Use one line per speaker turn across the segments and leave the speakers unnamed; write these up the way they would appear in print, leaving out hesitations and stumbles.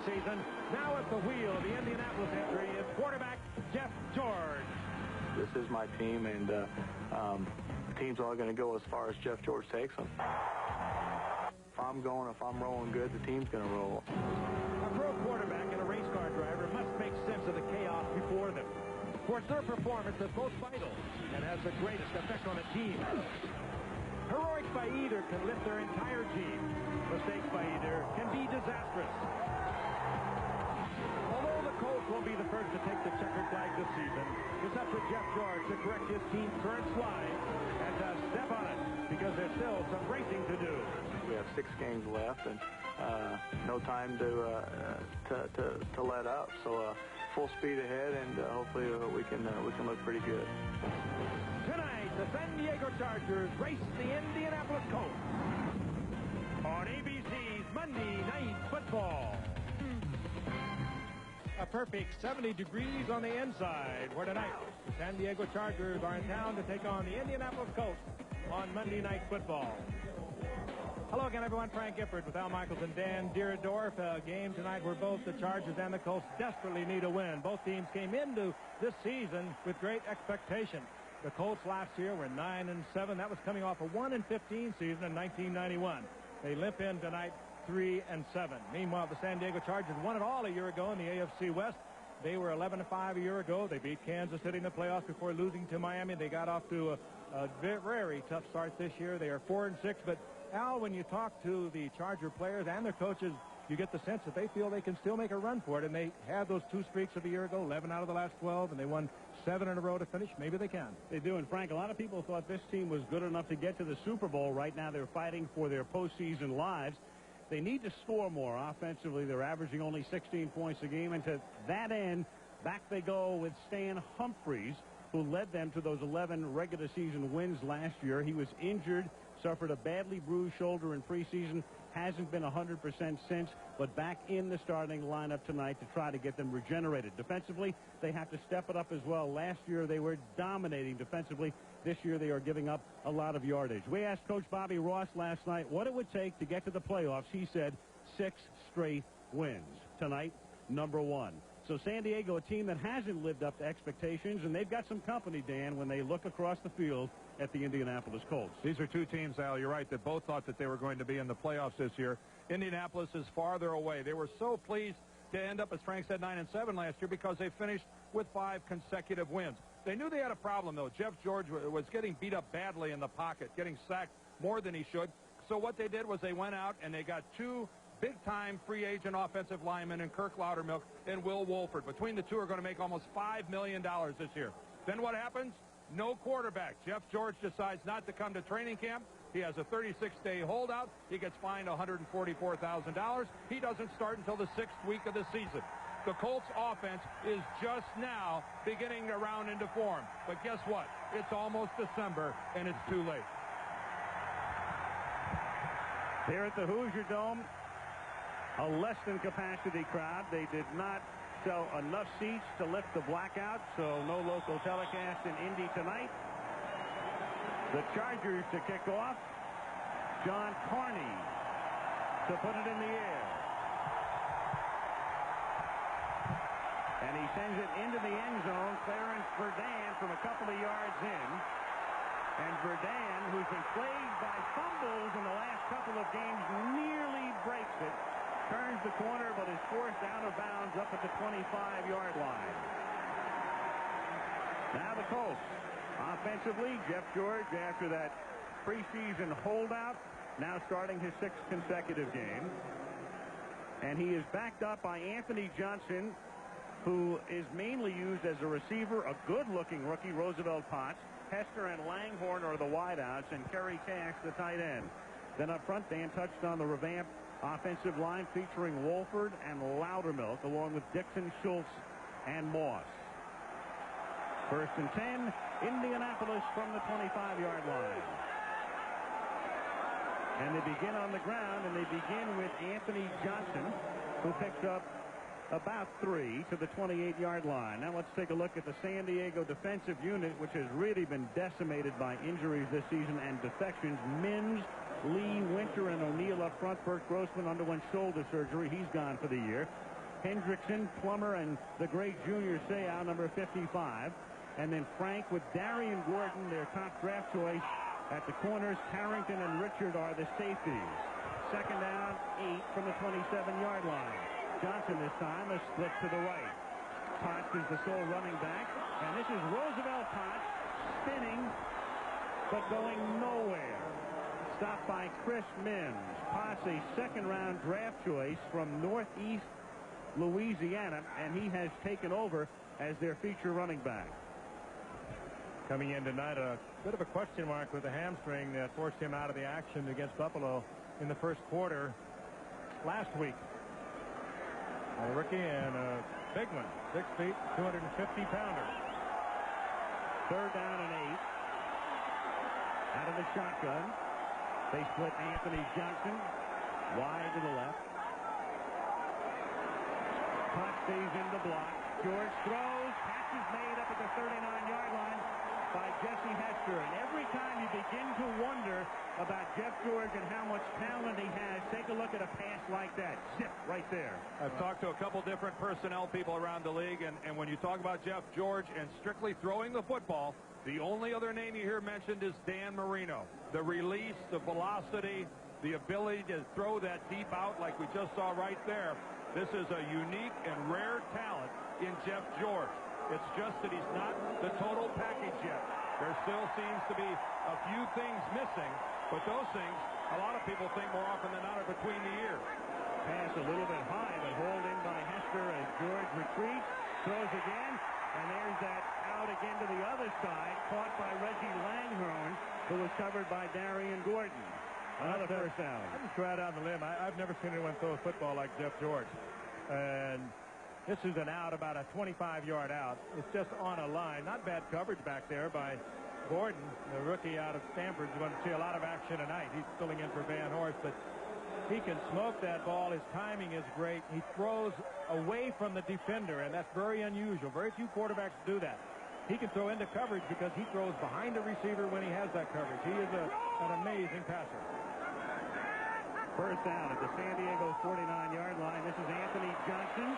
season. Now at the wheel, the Indianapolis entry is quarterback Jeff George.
This is my team, and the team's only going to go as far as Jeff George takes them. If I'm rolling good, the team's going to roll.
A pro quarterback and a race car driver must make sense of the chaos before them. Of course, their performance is most vital and has the greatest effect on a team. Heroics by either can lift their entire team. Mistakes by either can be disastrous. Although the Colts won't be the first to take the checkered flag this season, it's up to Jeff George to correct his team's current slide and to step on it, because there's still some racing to do.
We have 6 games left and no time to let up. So full speed ahead, and hopefully we can look pretty good.
Tonight, the San Diego Chargers race the Indianapolis Colts on ABC's Monday Night Football. A perfect 70 degrees on the inside, where tonight the San Diego Chargers are in town to take on the Indianapolis Colts on Monday Night Football. Hello again, everyone. Frank Gifford with Al Michaels and Dan Dierdorf. A game tonight where both the Chargers and the Colts desperately need a win. Both teams came into this season with great expectation. The Colts last year were 9-7. That was coming off a 1-15 season in 1991. They limp in tonight 3-7. Meanwhile, the San Diego Chargers won it all a year ago in the AFC West. They were 11-5 a year ago. They beat Kansas City in the playoffs before losing to Miami. They got off to a very tough start this year. They are 4-6, but Al, when you talk to the Charger players and their coaches, you get the sense that they feel they can still make a run for it. And they had those 2 streaks of a year ago, 11 out of the last 12, and they won 7 in a row to finish. Maybe they can.
They do. And, Frank, a lot of people thought this team was good enough to get to the Super Bowl. Right now they're fighting for their postseason lives. They need to score more offensively. They're averaging only 16 points a game. And to that end, back they go with Stan Humphries, who led them to those 11 regular season wins last year. He was injured, suffered a badly bruised shoulder in preseason, hasn't been 100% since, but back in the starting lineup tonight to try to get them regenerated. Defensively, they have to step it up as well. Last year, they were dominating defensively. This year, they are giving up a lot of yardage. We asked Coach Bobby Ross last night what it would take to get to the playoffs. He said 6 straight wins. Tonight, number 1. So San Diego, a team that hasn't lived up to expectations, and they've got some company, Dan, when they look across the field at the Indianapolis Colts.
These are 2 teams, Al, you're right, that both thought that they were going to be in the playoffs this year. Indianapolis is farther away. They were so pleased to end up, as Frank said, 9-7 last year because they finished with 5 consecutive wins. They knew they had a problem, though. Jeff George was getting beat up badly in the pocket, getting sacked more than he should. So what they did was they went out and they got 2 big-time free agent offensive linemen in Kirk Loudermilk and Will Wolford. Between the 2 are going to make almost $5 million this year. Then what happens? No quarterback. Jeff George decides not to come to training camp. He has a 36-day holdout. He gets fined $144,000. He doesn't start until the 6th week of the season. The Colts offense is just now beginning to round into form. But guess what? It's almost December, and it's too late.
Here at the Hoosier Dome, a less-than-capacity crowd. They did not sell enough seats to lift the blackout, so no local telecast in Indy tonight. The Chargers to kick off. John Carney to put it in the air. And he sends it into the end zone. Clarence Verdun from a couple of yards in. And Verdun, who's been plagued by fumbles in the last couple of games, nearly breaks it. Turns the corner, but is forced out of bounds up at the 25-yard line. Now the Colts. Offensively, Jeff George, after that preseason holdout, now starting his 6th consecutive game. And he is backed up by Anthony Johnson, who is mainly used as a receiver, a good-looking rookie, Roosevelt Potts. Hester and Langhorne are the wideouts, and Kerry Cash, the tight end. Then up front, Dan touched on the revamped offensive line featuring Wolford and Loudermilk, along with Dixon, Schultz, and Moss. 1st and 10, Indianapolis from the 25-yard line. And they begin on the ground, and they begin with Anthony Johnson, who picks up about 3 to the 28-yard line. Now let's take a look at the San Diego defensive unit, which has really been decimated by injuries this season and defections. Mims, Lee, Winter, and O'Neill up front. Bert Grossman underwent shoulder surgery. He's gone for the year. Hendrickson, Plummer, and the great Junior Seau, number 55. And then Frank with Darian Gordon, their top draft choice. At the corners, Carrington and Richard are the safeties. Second down, 8 from the 27-yard line. Johnson this time a split to the right. Potts is the sole running back. And this is Roosevelt Potts spinning, but going nowhere. Stopped by Chris Mims. Potts, a second-round draft choice from Northeast Louisiana, and he has taken over as their feature running back.
Coming in tonight, a bit of a question mark with the hamstring that forced him out of the action against Buffalo in the first quarter last week. A rookie and a big one, 6 feet, 250-pounder.
Third down and 8. Out of the shotgun. They split Anthony Johnson wide to the left. Potts stays in the block. George throws. Catch is made up at the 39-yard line by Jesse Hester. And every time you begin to wonder about Jeff George and how much talent he has, take a look at a pass like that. Zip right there.
I've talked to a couple different personnel people around the league, and when you talk about Jeff George and strictly throwing the football, the only other name you hear mentioned is Dan Marino. The release, the velocity, the ability to throw that deep out like we just saw right there. This is a unique and rare talent in Jeff George. It's just that he's not the total package yet. There still seems to be a few things missing, but those things, a lot of people think more often than not are between the ears.
Pass a little bit high, but hauled in by Hester as George retreats, throws again, and there's that out again to the other side, caught by Reggie Langhorne, who was covered by Darian Gordon. Another first down.
I'm just right on the limb. I've never seen anyone throw a football like Jeff George. And this is an out, about a 25-yard out. It's just on a line. Not bad coverage back there by Gordon, the rookie out of Stanford. You're going to see a lot of action tonight. He's filling in for Van Horst, but he can smoke that ball. His timing is great. He throws away from the defender, and that's very unusual. Very few quarterbacks do that. He can throw into coverage because he throws behind the receiver when he has that coverage. He is an amazing passer.
First down at the San Diego 49-yard line. This is Anthony Johnson.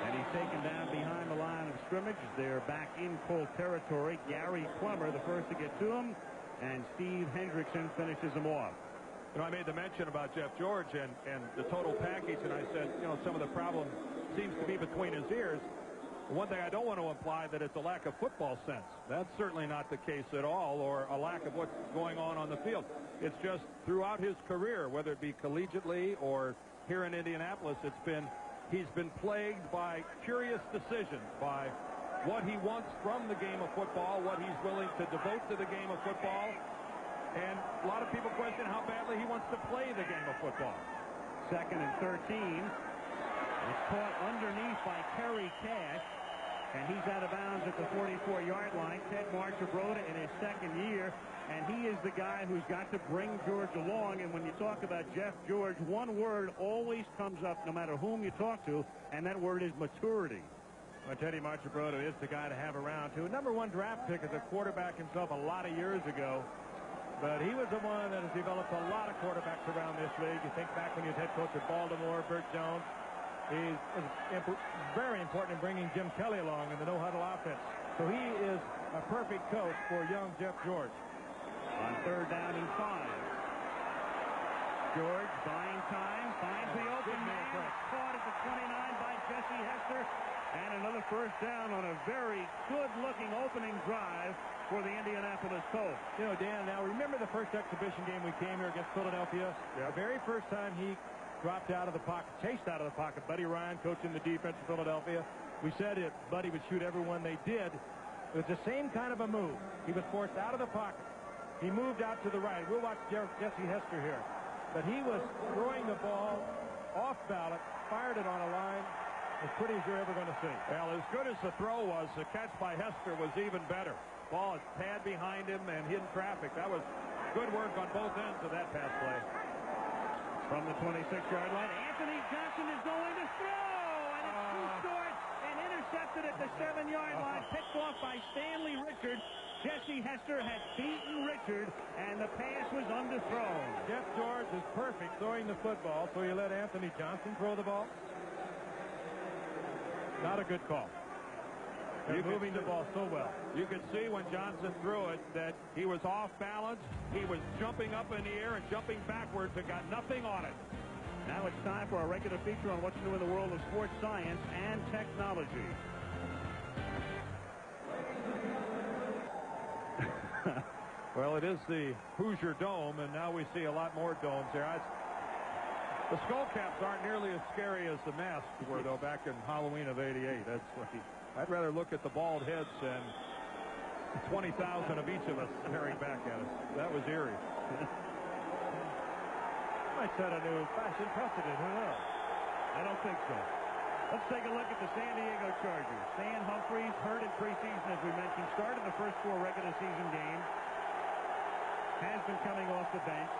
And he's taken down behind the line of scrimmage. They're back in Colt territory. Gary Plummer, the first to get to him, and Steve Hendrickson finishes him off.
You know, I made the mention about Jeff George and the total package, and I said, you know, some of the problem seems to be between his ears. One thing I don't want to imply that it's a lack of football sense. That's certainly not the case at all, or a lack of what's going on the field. It's just throughout his career, whether it be collegiately or here in Indianapolis, he's been plagued by curious decisions, by what he wants from the game of football, what he's willing to devote to the game of football. And a lot of people question how badly he wants to play the game of football.
Second and 13. It's caught underneath by Kerry Cash, and he's out of bounds at the 44-yard line. Ted Marchabroda in his second year, and he is the guy who's got to bring George along. And when you talk about Jeff George, one word always comes up no matter whom you talk to, and that word is maturity.
Well, Teddy Marchabroda is the guy to have around, too. Number 1 draft pick as a quarterback himself a lot of years ago. But he was the one that has developed a lot of quarterbacks around this league. You think back when he was head coach at Baltimore, Burt Jones. He's very important in bringing Jim Kelly along in the no-huddle offense. So he is a perfect coach for young Jeff George.
On third down and 5. George buying time, finds the open man. Caught at the 29 by Jesse Hester. And another first down on a very good-looking opening drive for the Indianapolis Colts.
You know, Dan, now remember the first exhibition game we came here against Philadelphia? Yeah. The very first time he dropped out of the pocket, chased out of the pocket. Buddy Ryan coaching the defense of Philadelphia. We said it. Buddy would shoot everyone they did. It was the same kind of a move. He was forced out of the pocket. He moved out to the right. We'll watch Jesse Hester here. But he was throwing the ball off ballot, fired it on a line as pretty as you're ever going to see.
Well, as good as the throw was, the catch by Hester was even better. Ball is pad behind him and hit traffic. That was good work on both ends of that pass play.
From the 26-yard line, Anthony Johnson is going to throw, and it's too short and intercepted at the 7-yard line, picked off by Stanley Richards, Jesse Hester had beaten Richard, and the pass was underthrown.
Jeff George is perfect throwing the football, so you let Anthony Johnson throw the ball? Not a good call. They're moving the ball so well.
You could see when Johnson threw it that he was off balance. He was jumping up in the air and jumping backwards and got nothing on it.
Now it's time for our regular feature on what's new in the world of sports science and technology.
Well, it is the Hoosier Dome, and now we see a lot more domes there. The skull caps aren't nearly as scary as the masks were, though, back in Halloween of '88. That's right. I'd rather look at the bald heads than 20,000 of each of us staring back at us. That was eerie.
Might set a new fashion precedent. Who knows?
I don't think so. Let's take a look at the San Diego Chargers. Stan Humphries, hurt in preseason, as we mentioned, started the first 4 regular season games. Has been coming off the bench,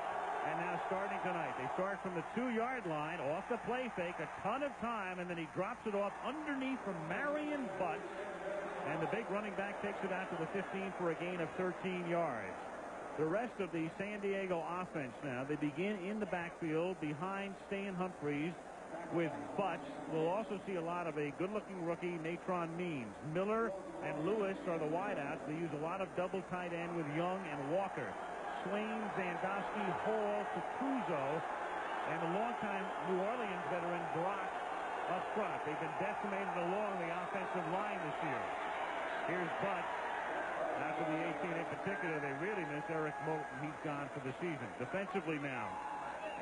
and now starting tonight. They start from the 2-yard line, off the play fake, a ton of time, and then he drops it off underneath from Marion Butts, and the big running back takes it out to the 15 for a gain of 13 yards. The rest of the San Diego offense now, they begin in the backfield behind Stan Humphries with Butts. We'll also see a lot of a good-looking rookie, Natron Means. Miller and Lewis are the wideouts. They use a lot of double tight end with Young and Walker. Swain, Zandowski, Hall, Capuzzo, and the longtime New Orleans veteran Brock up front. They've been decimated along the offensive line this year. Here's Butts. After the 18 in particular, they really miss Eric Moulton. He's gone for the season. Defensively now,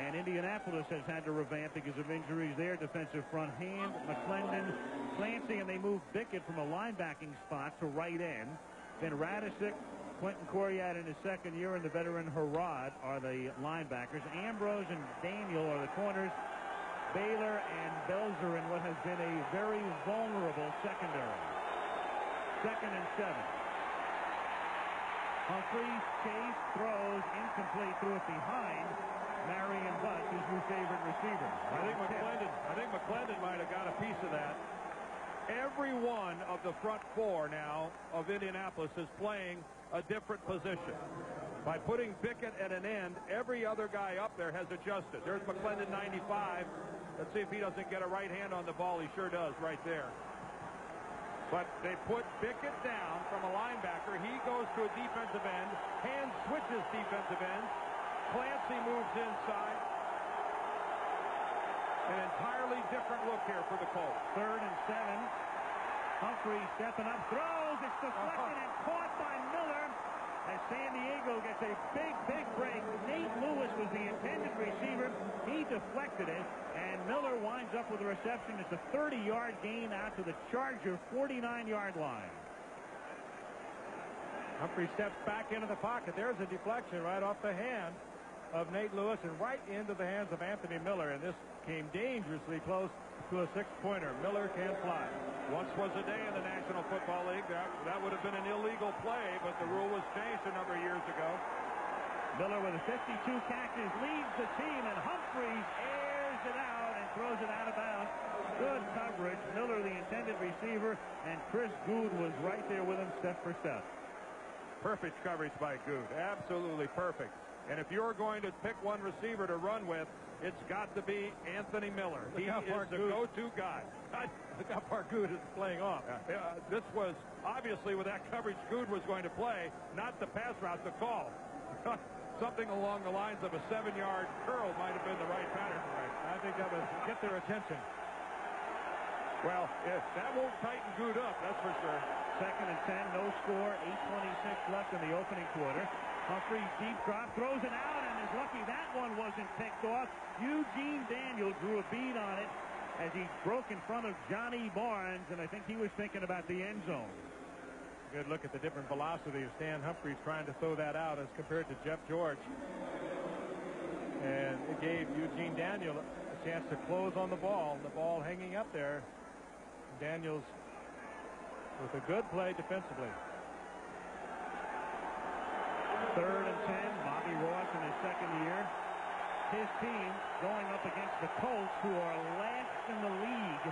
and Indianapolis has had to revamp because of injuries there. Defensive front, Hand, McClendon, Clancy, and they move Bickett from a linebacking spot to right end. Then Radisick, Quentin Coriat in his second year, and the veteran Harrod are the linebackers. Ambrose and Daniel are the corners. Baylor and Belzer in what has been a very vulnerable secondary. 2nd and 7. Humphries, chase, throws, incomplete, threw it behind Marion Butts, his new favorite receiver.
I think McClendon might have got a piece of that. Every one of the front 4 now of Indianapolis is playing a different position. By putting Bickett at an end, every other guy up there has adjusted. There's McClendon, 95. Let's see if he doesn't get a right hand on the ball. He sure does right there. But they put Bickett down from a linebacker. He goes to a defensive end. Hand switches defensive ends. Clancy moves inside. An entirely different look here for the Colts.
3rd and 7. Humphries stepping up, throws. It's deflected and caught by Miller as San Diego gets a big break. Nate Lewis was the intended receiver. He deflected it, and Miller winds up with a reception. It's a 30-yard gain out to the Charger 49-yard line.
Humphrey steps back into the pocket. There's a deflection right off the hand of Nate Lewis and right into the hands of Anthony Miller, and this came dangerously close to a 6-pointer. Miller can't fly.
Once was a day in the National Football League. That would have been an illegal play, but the rule was changed a number of years ago.
Miller with a 52 catches leads the team, and Humphries airs it out and throws it out of bounds. Good coverage. Miller, the intended receiver, and Chris Good was right there with him step for step.
Perfect coverage by Good. Absolutely perfect. And if you're going to pick one receiver to run with, it's got to be Anthony Miller. He is the go-to guy.
Look how far Good is playing off.
This was obviously with that coverage Good was going to play, not the pass route, the call. Something along the lines of a 7-yard curl might have been the right pattern.
Right. I think that would get their attention.
Well, that won't tighten Good up, that's for sure.
2nd and 10, no score, 8:26 left in the opening quarter. Humphries deep drop, throws it out, and is lucky that one wasn't picked off. Eugene Daniel drew a bead on it as he broke in front of Johnny Barnes, and I think he was thinking about the end zone.
Good look at the different velocity of Stan Humphries trying to throw that out as compared to Jeff George. And it gave Eugene Daniel a chance to close on the ball hanging up there. Daniels with a good play defensively.
3rd and 10, Bobby Ross in his second year. His team going up against the Colts, who are last in the league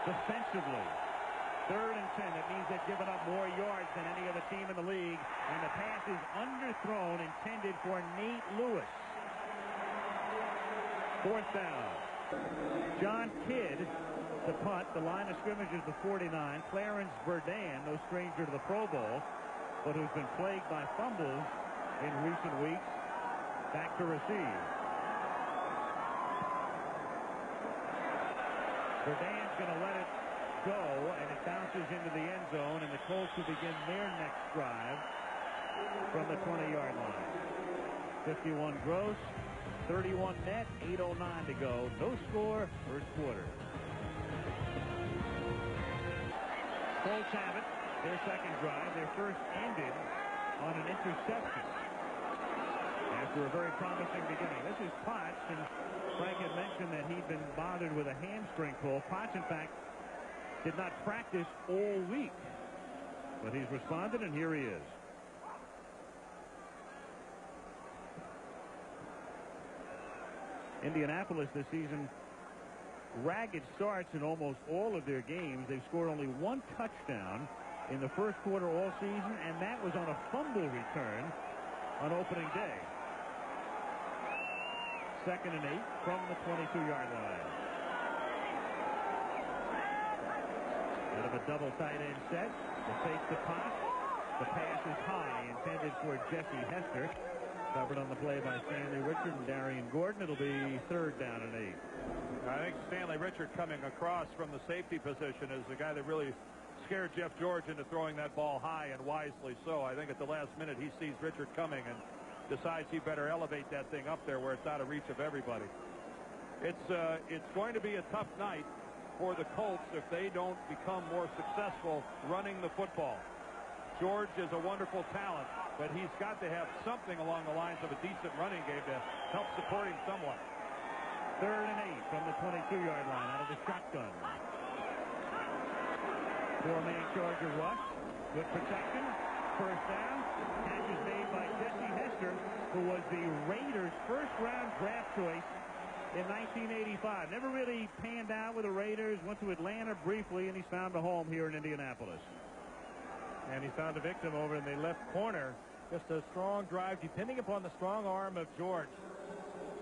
defensively. 3rd and 10. That means they've given up more yards than any other team in the league. And the pass is underthrown, intended for Nate Lewis. 4th down. John Kidd, the punt. The line of scrimmage is the 49. Clarence Verdun, no stranger to the Pro Bowl, but who's been plagued by fumbles in recent weeks, back to receive. Verdun's going to let it go, and it bounces into the end zone, and the Colts will begin their next drive from the 20-yard line. 51 gross, 31 net, 8:09 to go. No score, first quarter. Colts have it. Their second drive. Their first ended on an interception after a very promising beginning. This is Potts, and Frank had mentioned that he'd been bothered with a hamstring pull. Potts, in fact, did not practice all week, but he's responded, and here he is. Indianapolis this season, ragged starts in almost all of their games. They've scored only 1 touchdown in the first quarter all season, and that was on a fumble return on opening day. 2nd and 8 from the 22-yard line. Out of a double tight end set, the fake to Potts. The pass is high, intended for Jesse Hester. Covered on the play by Stanley Richard and Darian Gordon. It'll be 3rd down and 8.
I think Stanley Richard coming across from the safety position is the guy that really scared Jeff George into throwing that ball high, and wisely so. I think at the last minute he sees Richard coming and decides he better elevate that thing up there where it's out of reach of everybody. It's going to be a tough night for the Colts if they don't become more successful running the football. George is a wonderful talent, but he's got to have something along the lines of a decent running game to help support him somewhat.
3rd and 8 from the 22-yard line out of the shotgun. 4-man Charger rush. Good protection. First down. Catch is made by Jesse Hester, who was the Raiders' first-round draft choice in 1985. Never really panned out with the Raiders. Went to Atlanta briefly, and he's found a home here in Indianapolis.
And he found a victim over in the left corner. Just a strong drive, depending upon the strong arm of George.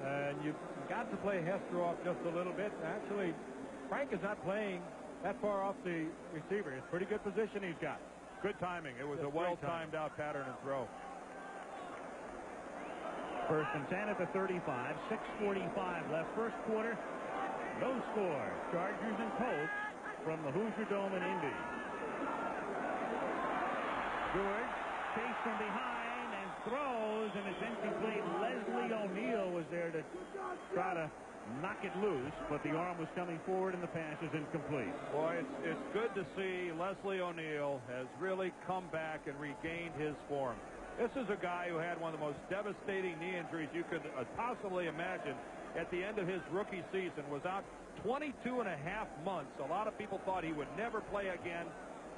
And you've got to play Hester off just a little bit. Actually, Frank is not playing that far off the receiver. It's pretty good position he's got.
Good timing. It was a well-timed out pattern and throw.
1st and 10 at the 35. 6:45 left. First quarter. No score. Chargers and Colts from the Hoosier Dome in Indy. George chased from behind and throws, and it's incomplete. Leslie O'Neal was there to try to knock it loose, but the arm was coming forward and the pass is incomplete.
Boy, it's good to see Leslie O'Neal has really come back and regained his form. This is a guy who had one of the most devastating knee injuries you could possibly imagine at the end of his rookie season. Was out 22 and a half months. A lot of people thought he would never play again.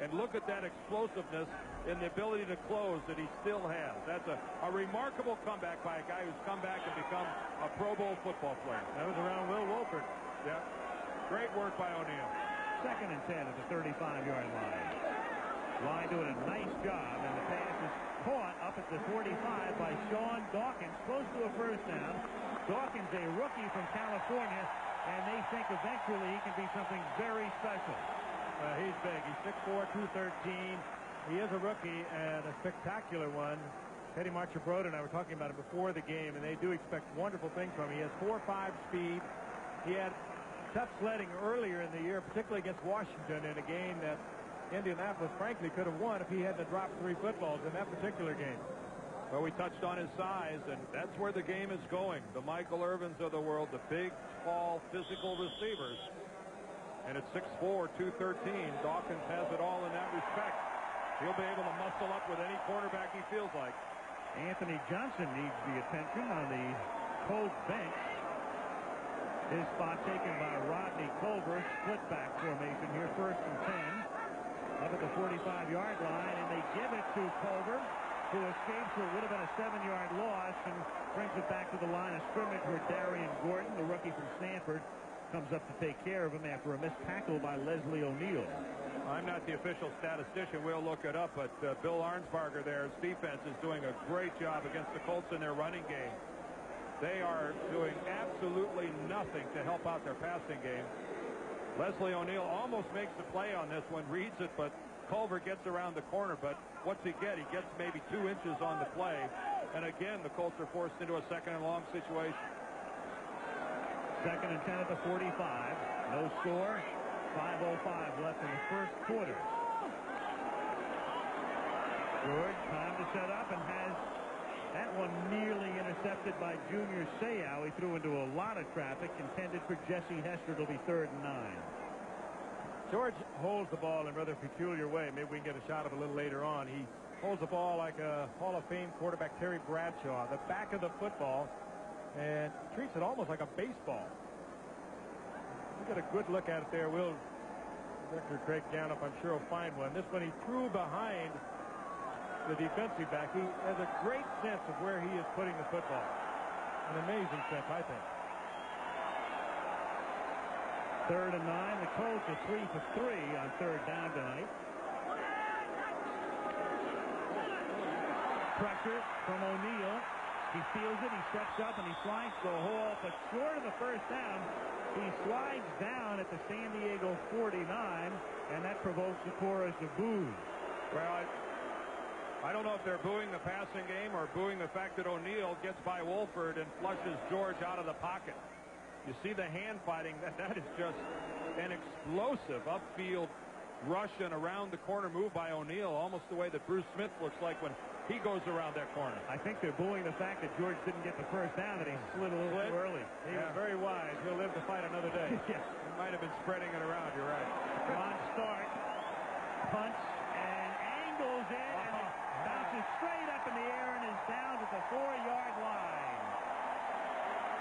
And look at that explosiveness and the ability to close that he still has. That's a remarkable comeback by a guy who's come back and become a Pro Bowl football player.
That was around Will Wolford.
Yeah. Great work by O'Neal.
2nd and 10 at the 35-yard line. Line doing a nice job, and the pass is caught up at the 45 by Sean Dawkins, close to a first down. Dawkins, a rookie from California, and they think eventually he can be something very special.
He's big. He's 6'4", 213. He is a rookie and a spectacular one. Teddy Marchibroda and I were talking about it before the game, and they do expect wonderful things from him. He has 4.5 speed. He had tough sledding earlier in the year, particularly against Washington in a game that Indianapolis, frankly, could have won if he hadn't dropped 3 footballs in that particular game.
Well, we touched on his size, and that's where the game is going. The Michael Irvins of the world, the big, tall, physical receivers. And at 6'4", 213, Dawkins has it all in that respect. He'll be able to muscle up with any quarterback he feels like.
Anthony Johnson needs the attention on the Colts bench. His spot taken by Rodney Culver. Split back formation here. 1st and 10. Up at the 45-yard line, and they give it to Culver, who escapes what would have been a 7-yard loss and brings it back to the line of scrimmage where Darian Gordon, the rookie from Stanford, comes up to take care of him after a missed tackle by Leslie O'Neal.
I'm not the official statistician. We'll look it up, but Bill Arnsparger there's defense is doing a great job against the Colts in their running game. They are doing absolutely nothing to help out their passing game. Leslie O'Neal almost makes the play on this one, reads it, but Culver gets around the corner. But what's he get? He gets maybe 2 inches on the play. And again, the Colts are forced into a second and long situation.
2nd and 10 at the 45. No score. 5:05 left in the first quarter. George, time to set up, and has that one nearly intercepted by Junior Seau. He threw into a lot of traffic, intended for Jesse Hester. It'll be 3rd and 9.
George holds the ball in a rather peculiar way. Maybe we can get a shot of it a little later on. He holds the ball like a Hall of Fame quarterback Terry Bradshaw, the back of the football, and treats it almost like a baseball. We'll get a good look at it there. Director Craig Ganup, I'm sure, will find one. This one he threw behind the defensive back. He has a great sense of where he is putting the football. An amazing sense, I think.
3rd and 9. The Colts are 3 for 3 on 3rd down tonight. Pressure from O'Neal. He feels it. He steps up and he slides the hole, but short of the first down. He slides down at the San Diego 49, and that provokes the chorus of boos.
Well, I don't know if they're booing the passing game or booing the fact that O'Neal gets by Wolford and flushes George out of the pocket. You see the hand fighting. That is just an explosive upfield rush and around the corner move by O'Neal, almost the way that Bruce Smith looks like when he goes around that corner.
I think they're booing the fact that George didn't get the first down, that he slid a little too early.
He was very wise. He'll live to fight another day.
Yes.
He might have been spreading it around. You're right.
On start, punts and angles it, and it bounces straight up in the air and is down at the 4-yard line.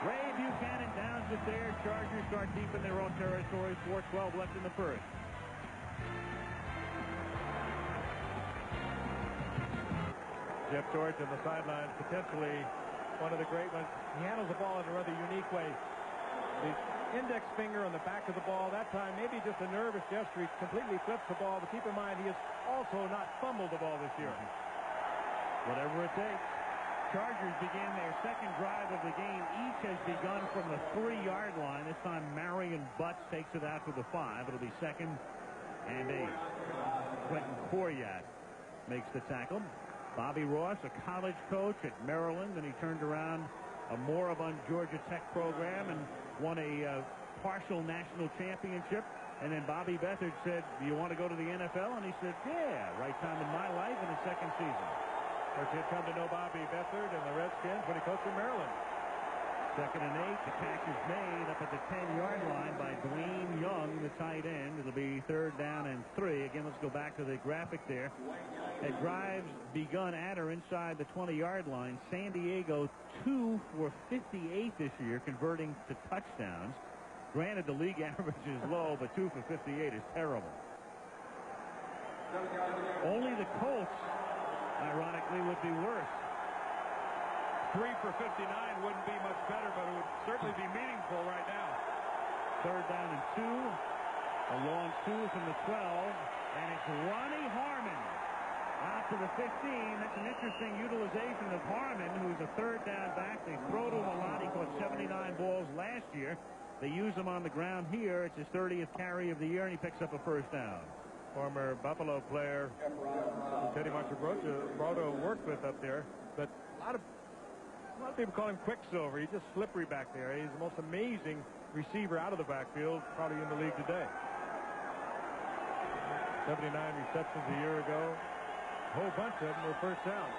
Ray Buchanan downs it there. Chargers start deep in their own territory. 4:12 left in the first.
Jeff George on the sidelines, potentially one of the great ones. He handles the ball in a rather unique way. The index finger on the back of the ball, that time maybe just a nervous gesture. He completely flips the ball, but keep in mind he has also not fumbled the ball this year.
Whatever it takes. Chargers begin their second drive of the game. Each has begun from the 3-yard line. This time Marion Butts takes it out to the 5. It'll be 2nd and 8. Quentin Coryat makes the tackle. Bobby Ross, a college coach at Maryland, and he turned around a moribund Georgia Tech program and won a partial national championship. And then Bobby Beathard said, "Do you want to go to the NFL?" And he said, "Yeah, right time in my life in his 2nd season."
But he'd come to know Bobby Beathard and the Redskins when he coached in Maryland.
2nd and 8. The catch is made up at the 10-yard line by Dwayne Young, the tight end. It'll be 3rd down and 3. Again, let's go back to the graphic there. At drives begun at or inside the 20-yard line. San Diego 2 for 58 this year, converting to touchdowns. Granted, the league average is low, but 2 for 58 is terrible. Only the Colts, ironically, would be worse.
3 for 59 wouldn't be much better, but it would certainly be meaningful right now.
3rd down and 2. A long 2 from the 12. And it's Ronnie Harmon out to the 15. That's an interesting utilization of Harmon, who's a 3rd down back. They throw to him a lot. He caught 79 balls last year. They use him on the ground here. It's his 30th carry of the year, and he picks up a 1st down.
Former Buffalo player Teddy Montebrotto worked with up there, but a lot of people call him Quicksilver. He's just slippery back there. He's the most amazing receiver out of the backfield, probably in the league today. 79 receptions a year ago. A whole bunch of them were first down.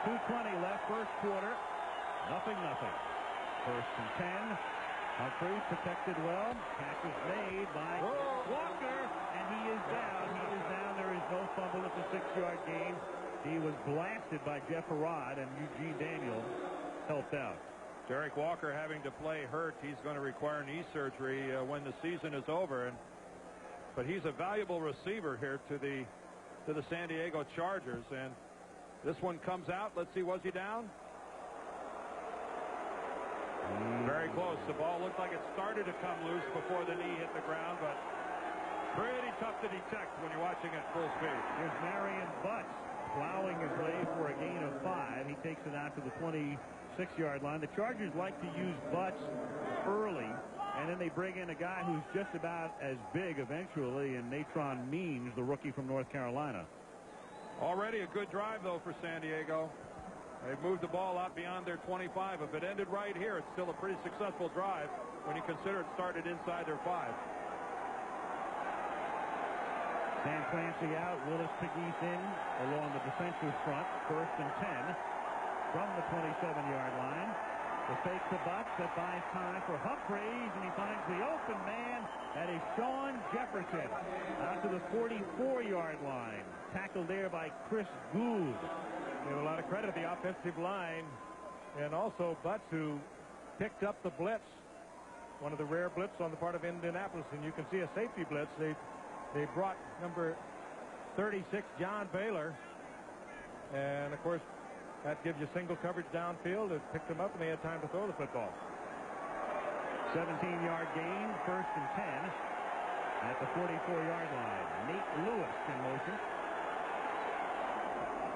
2:20 left, first quarter. 0-0. 1st and 10. Humphreys protected well. Catch is made by Walker, and he is down. He is down. There is no fumble at the 6-yard gain. He was blasted by Jeff Harrod, and Eugene Daniels helped out.
Derek Walker having to play hurt. He's going to require knee surgery when the season is over. But he's a valuable receiver here to the San Diego Chargers. And this one comes out. Let's see, was he down? Very close. The ball looked like it started to come loose before the knee hit the ground, but pretty tough to detect when you're watching at full speed.
Here's Marion Butts plowing his way for a gain of 5. He takes it out to the 26-yard line. The Chargers like to use Butts early, and then they bring in a guy who's just about as big eventually, and Natron Means, the rookie from North Carolina.
Already a good drive, though, for San Diego. They've moved the ball out beyond their 25. If it ended right here, it's still a pretty successful drive when you consider it started inside their 5.
Sam Clancy out, Willis Pegues in along the defensive front. 1st and 10 from the 27-yard line. The fake to Butts that buys time for Humphreys, and he finds the open man. That is Sean Jefferson out to the 44-yard line. Tackled there by Chris Gould.
Give a lot of credit to the offensive line, and also Butts, who picked up the blitz, one of the rare blitz on the part of Indianapolis, and you can see a safety blitz. They brought number 36, John Baylor, and of course that gives you single coverage downfield. It picked them up, and they had time to throw the football.
17-yard gain, 1st and 10 at the 44-yard line. Nate Lewis in motion.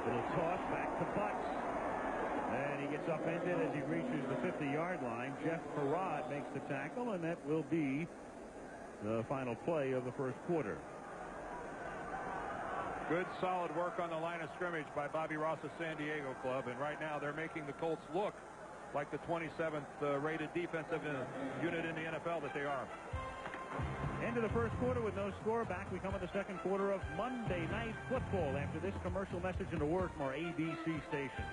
Little toss back to Butts. And he gets upended as he reaches the 50-yard line. Jeff Parrott makes the tackle, and that will be the final play of the first quarter.
Good, solid work on the line of scrimmage by Bobby Ross's San Diego club. And right now they're making the Colts look like the 27th rated defensive unit in the NFL that they are.
End of the first quarter with no score. Back we come in the second quarter of Monday Night Football after this commercial message and a word from our ABC stations.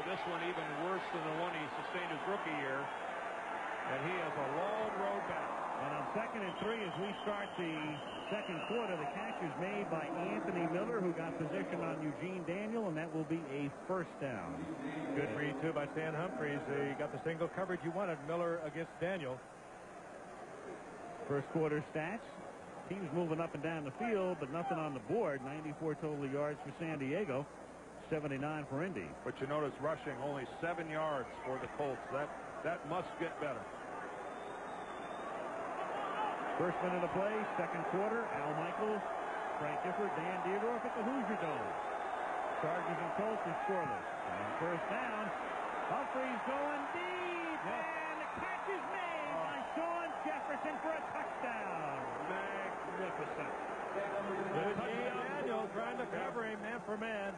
This one even worse than the one he sustained his rookie year, and he has a long road back.
And on 2nd and 3, as we start the second quarter, the catch is made by Anthony Miller, who got position on Eugene Daniel, and that will be a first down.
Good read, too, by Stan Humphreys. They got the single coverage you wanted, Miller against Daniel.
First quarter stats. Teams moving up and down the field, but nothing on the board. 94 total yards for San Diego, 79 for Indy.
But you notice rushing only 7 yards for the Colts. That must get better.
First minute of play, second quarter. Al Michaels, Frank Gifford, Dan Dierdorf at the Hoosier Dome. Chargers and Colts is scoreless. And first down, Humphreys going deep, and the catch is made by Sean Jefferson for a touchdown. Magnificent.
Daniel trying to cover him man for man.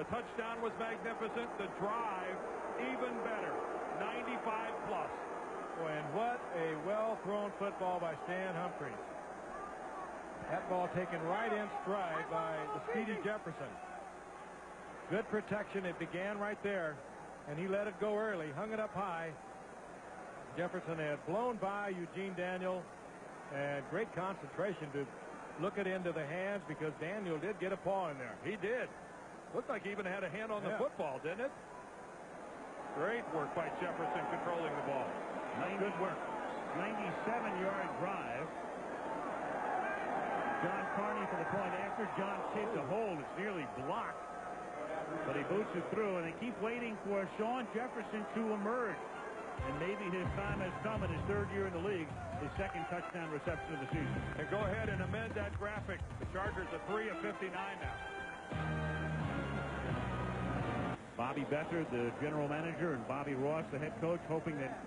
The touchdown was magnificent. The drive, even better. 95 plus.
Boy, and what a well-thrown football by Stan Humphreys. That ball taken right in stride by the speedy Jefferson. Good protection. It began right there, and he let it go early, hung it up high. Jefferson had blown by Eugene Daniel, and great concentration to look it into the hands, because Daniel did get a paw in there.
He did. Looked like he even had a hand on the football, didn't it? Great work by Jefferson controlling the ball.
Good work. 97-yard drive. John Carney for the point after. John Kidd to hold. It's nearly blocked, but he boots it through, and they keep waiting for Sean Jefferson to emerge. And maybe his time has come in his 3rd year in the league, his 2nd touchdown reception of the season.
And go ahead and amend that graphic. The Chargers are 3 of 59 now.
Bobby Beathard, the general manager, and Bobby Ross, the head coach, hoping that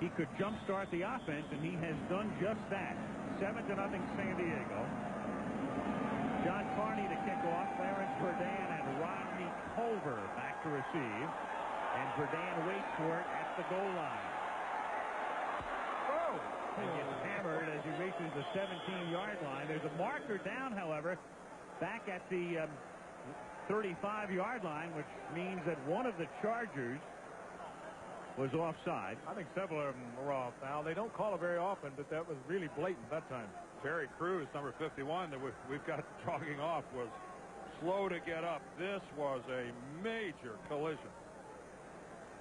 he could jumpstart the offense, and he has done just that. 7-0 San Diego. John Carney to kick off. Clarence Verdun and Rodney Culver back to receive. And Verdun waits for it at the goal line.
Oh!
And gets hammered as he reaches the 17-yard line. There's a marker down, however, back at the 35-yard line, which means that one of the Chargers was offside.
I think several of them were off. Now, they don't call it very often, but that was really blatant that time.
Terry Crews, number 51, that we've got jogging off, was slow to get up. This was a major collision.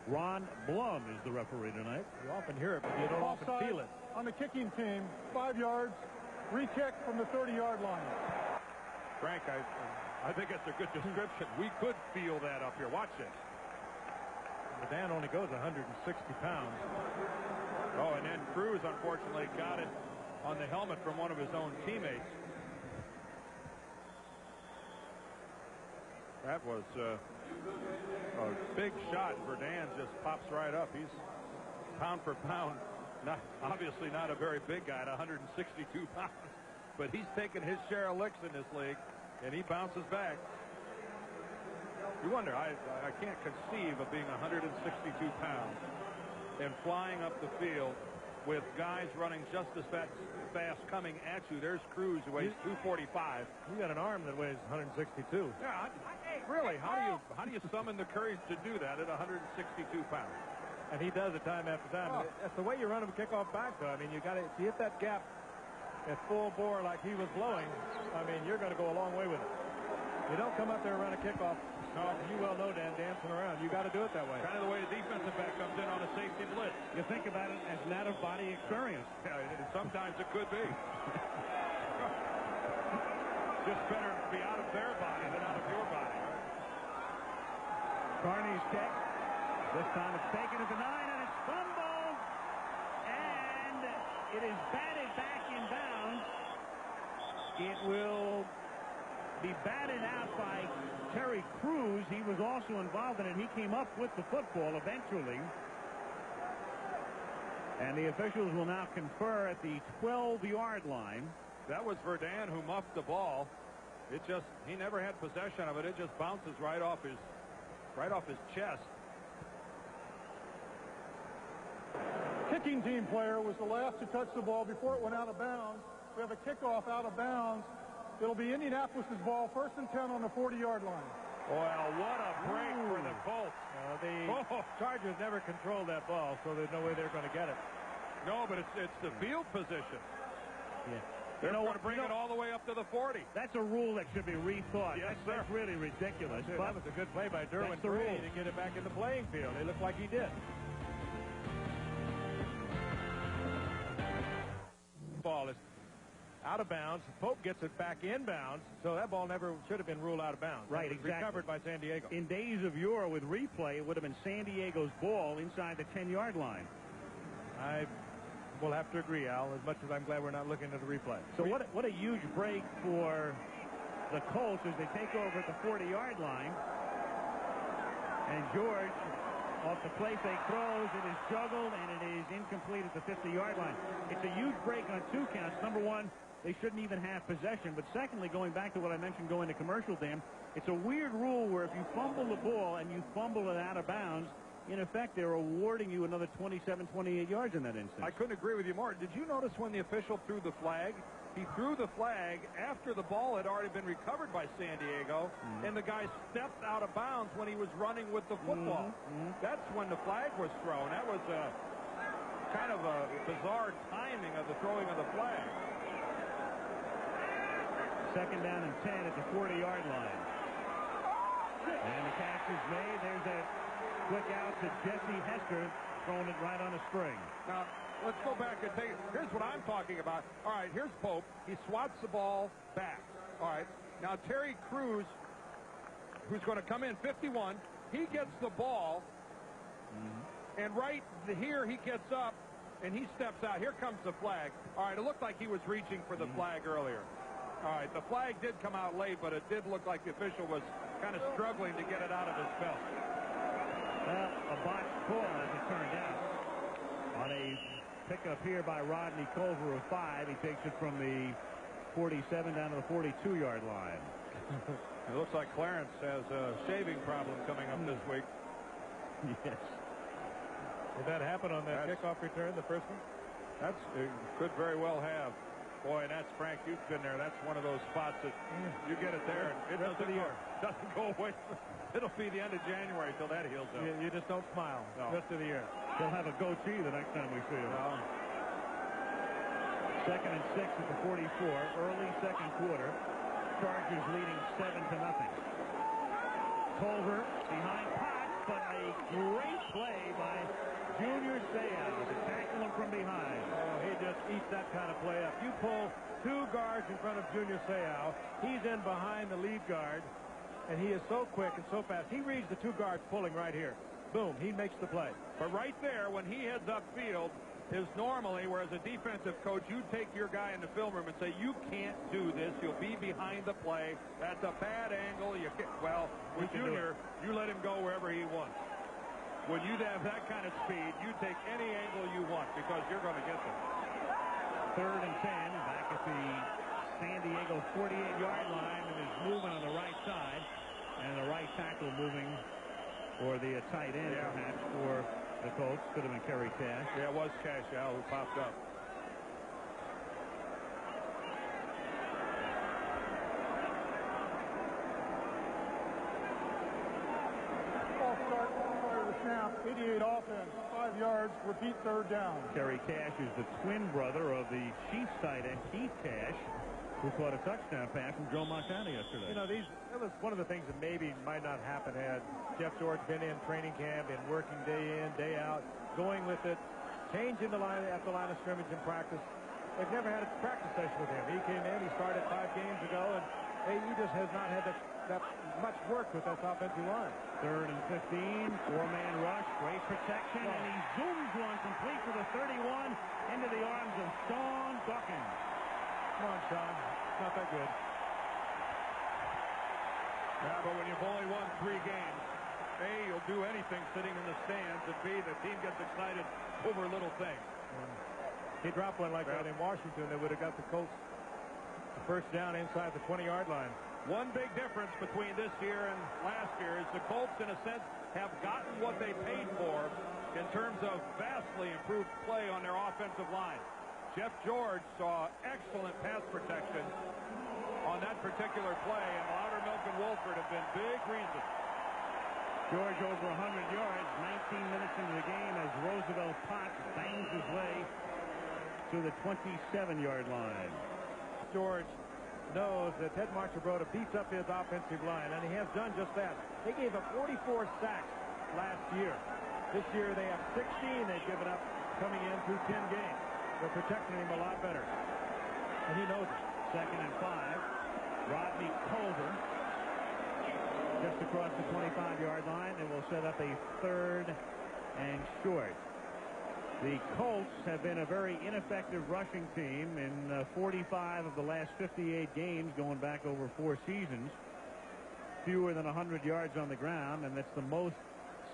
Ron Blum is the referee tonight.
You often hear it, but you don't often feel it.
On the kicking team, 5 yards, Re-kick from the 30-yard line.
Frank, I think that's a good description. We could feel that up here. Watch this.
Dan only goes 160 pounds.
Oh, and then Cruz, unfortunately, got it on the helmet from one of his own teammates. That was a big shot. Verdun just pops right up. He's pound for pound, obviously not a very big guy at 162 pounds, but he's taken his share of licks in this league, and he bounces back. You wonder, I can't conceive of being 162 pounds and flying up the field with guys running just as fast coming at you. There's Cruz, who weighs 245.
You got an arm that weighs 162.
Yeah, really, how do you summon the courage to do that at 162 pounds?
And he does it time after time.
Oh.
That's the way you run him kickoff back, though. I mean, you got to hit that gap at full bore like he was blowing. I mean, you're going to go a long way with it. You don't come up there and run a kickoff. No, you well know, Dan, dancing around. You got to do it that way.
Kind of the way a defensive back comes in on a safety blitz.
You think about it as an out-of-body experience.
Yeah, sometimes it could be. Just better to be out of their body than out of your body.
Carney's kick. This time it's taken at the 9, and it's fumbled. And it is batted back in bounds. It will be batted out by Terry Cruz. He was also involved in it. He came up with the football eventually. And the officials will now confer at the 12-yard line.
That was Verdun who muffed the ball. He never had possession of it. It just bounces right off his chest.
Kicking team player was the last to touch the ball before it went out of bounds. We have a kickoff out of bounds. It'll be Indianapolis's ball, 1st and 10 on the 40-yard line.
Well, what a break for the Colts.
The Chargers never controlled that ball, so there's no way they're going to get it.
No, but it's the field position.
Yeah.
They're going to bring it all the way up to the 40.
That's a rule that should be rethought.
Yes,
that's really ridiculous.
But that was a good play by Derwin
the
Brady
rule.
to get it back in the playing field. It looked like he did. Ball is out of bounds. Pope gets it back in bounds, so that ball never should have been ruled out of bounds.
Right,
exactly. Recovered by San Diego.
In days of yore with replay, it would have been San Diego's ball inside the 10-yard line.
I will have to agree, Al, as much as I'm glad we're not looking at the replay.
So what a huge break for the Colts as they take over at the 40-yard line. And George, off the play fake throws, it is juggled, and it is incomplete at the 50-yard line. It's a huge break on 2 counts. Number one, they shouldn't even have possession. But secondly, going back to what I mentioned going to commercial, Dan, it's a weird rule where if you fumble the ball and you fumble it out of bounds, in effect, they're awarding you another 27, 28 yards in that instance. I
couldn't agree with you more. Did you notice when the official threw the flag? He threw the flag after the ball had already been recovered by San Diego, and the guy stepped out of bounds when he was running with the football. That's when the flag was thrown. That was kind of a bizarre timing of the throwing of the flag.
2nd down and 10 at the 40-yard line. And the catch is made. There's a quick out to Jesse Hester, throwing it right on a string.
Now, let's go back and take it. Here's what I'm talking about. All right, here's Pope. He swats the ball back. All right. Now, Terry Cruz, who's going to come in 51, he gets the ball, and right here he gets up, and he steps out. Here comes the flag. All right, it looked like he was reaching for the flag earlier. All right, the flag did come out late, but it did look like the official was kind of struggling to get it out of his belt.
Well, a botched call as it turned out. On a pickup here by Rodney Culver of 5, he takes it from the 47 down to the 42-yard line.
It looks like Clarence has a shaving problem coming up this week.
Yes.
Did that happen on that kickoff return, the first one?
It could very well have. Boy, and that's Frank. You've been there. That's one of those spots that you get it there. And it doesn't go away. It'll be the end of January till that heals up.
You just don't smile the rest of the year.
He'll have a goatee the next time we see him. 2nd and 6 at the 44. Early 2nd quarter. Chargers leading 7-0. Culver behind Potts, but a great play by Junior Seau to tackle him from behind.
Oh, he just eats that kind of play up. You pull 2 guards in front of Junior Seau. He's in behind the lead guard, and he is so quick and so fast. He reads the 2 guards pulling right here. Boom, he makes the play.
But right there, when he heads upfield, is normally, whereas a defensive coach, you take your guy in the film room and say, you can't do this. You'll be behind the play. That's a bad angle. Well, with Junior, you let him go wherever he wants. When you have that kind of speed, you take any angle you want because you're going to get them.
3rd and 10, back at the San Diego 48-yard line, and his movement on the right side, and the right tackle moving for the tight end, perhaps, for the Colts. Could have been Kerry Cash.
Yeah, it was Cash Al who popped up.
False start prior to the snap. 88 offense. 5 yards. Repeat 3rd down.
Kerry Cash is the twin brother of the Chiefs tight end, Keith Cash, who caught a touchdown pass from Joe Montana yesterday.
You know, that was one of the things that maybe might not happen had Jeff George been in training camp and working day in, day out, going with it, changing the line at the line of scrimmage in practice. They've never had a practice session with him. He came in, he started 5 games ago, and he just has not had that much work with this offensive line.
3rd and 15, 4-man rush, great protection, and he zooms one complete to the 31 into the arms of Sean Dawkins.
Come on, Sean. It's not that good.
Yeah, but when you've only won 3 games, A, you'll do anything sitting in the stands, and B, the team gets excited over little things.
He dropped one like that in Washington. They would have got the Colts the first down inside the 20-yard line.
One big difference between this year and last year is the Colts, in a sense, have gotten what they paid for in terms of vastly improved play on their offensive line. Jeff George saw excellent pass protection on that particular play, and Loudermilk and Wolford have been big reasons.
George over 100 yards, 19 minutes into the game as Roosevelt Potts bangs his way to the 27-yard line.
George knows that Ted Marchibroda beats up his offensive line, and he has done just that. They gave up 44 sacks last year. This year they have 16 they've given up coming in through 10 games. They're protecting him a lot better, and he knows it.
2nd and 5. Rodney Culver just across the 25-yard line, and will set up a 3rd and short. The Colts have been a very ineffective rushing team in 45 of the last 58 games going back over 4 seasons. Fewer than 100 yards on the ground, and that's the most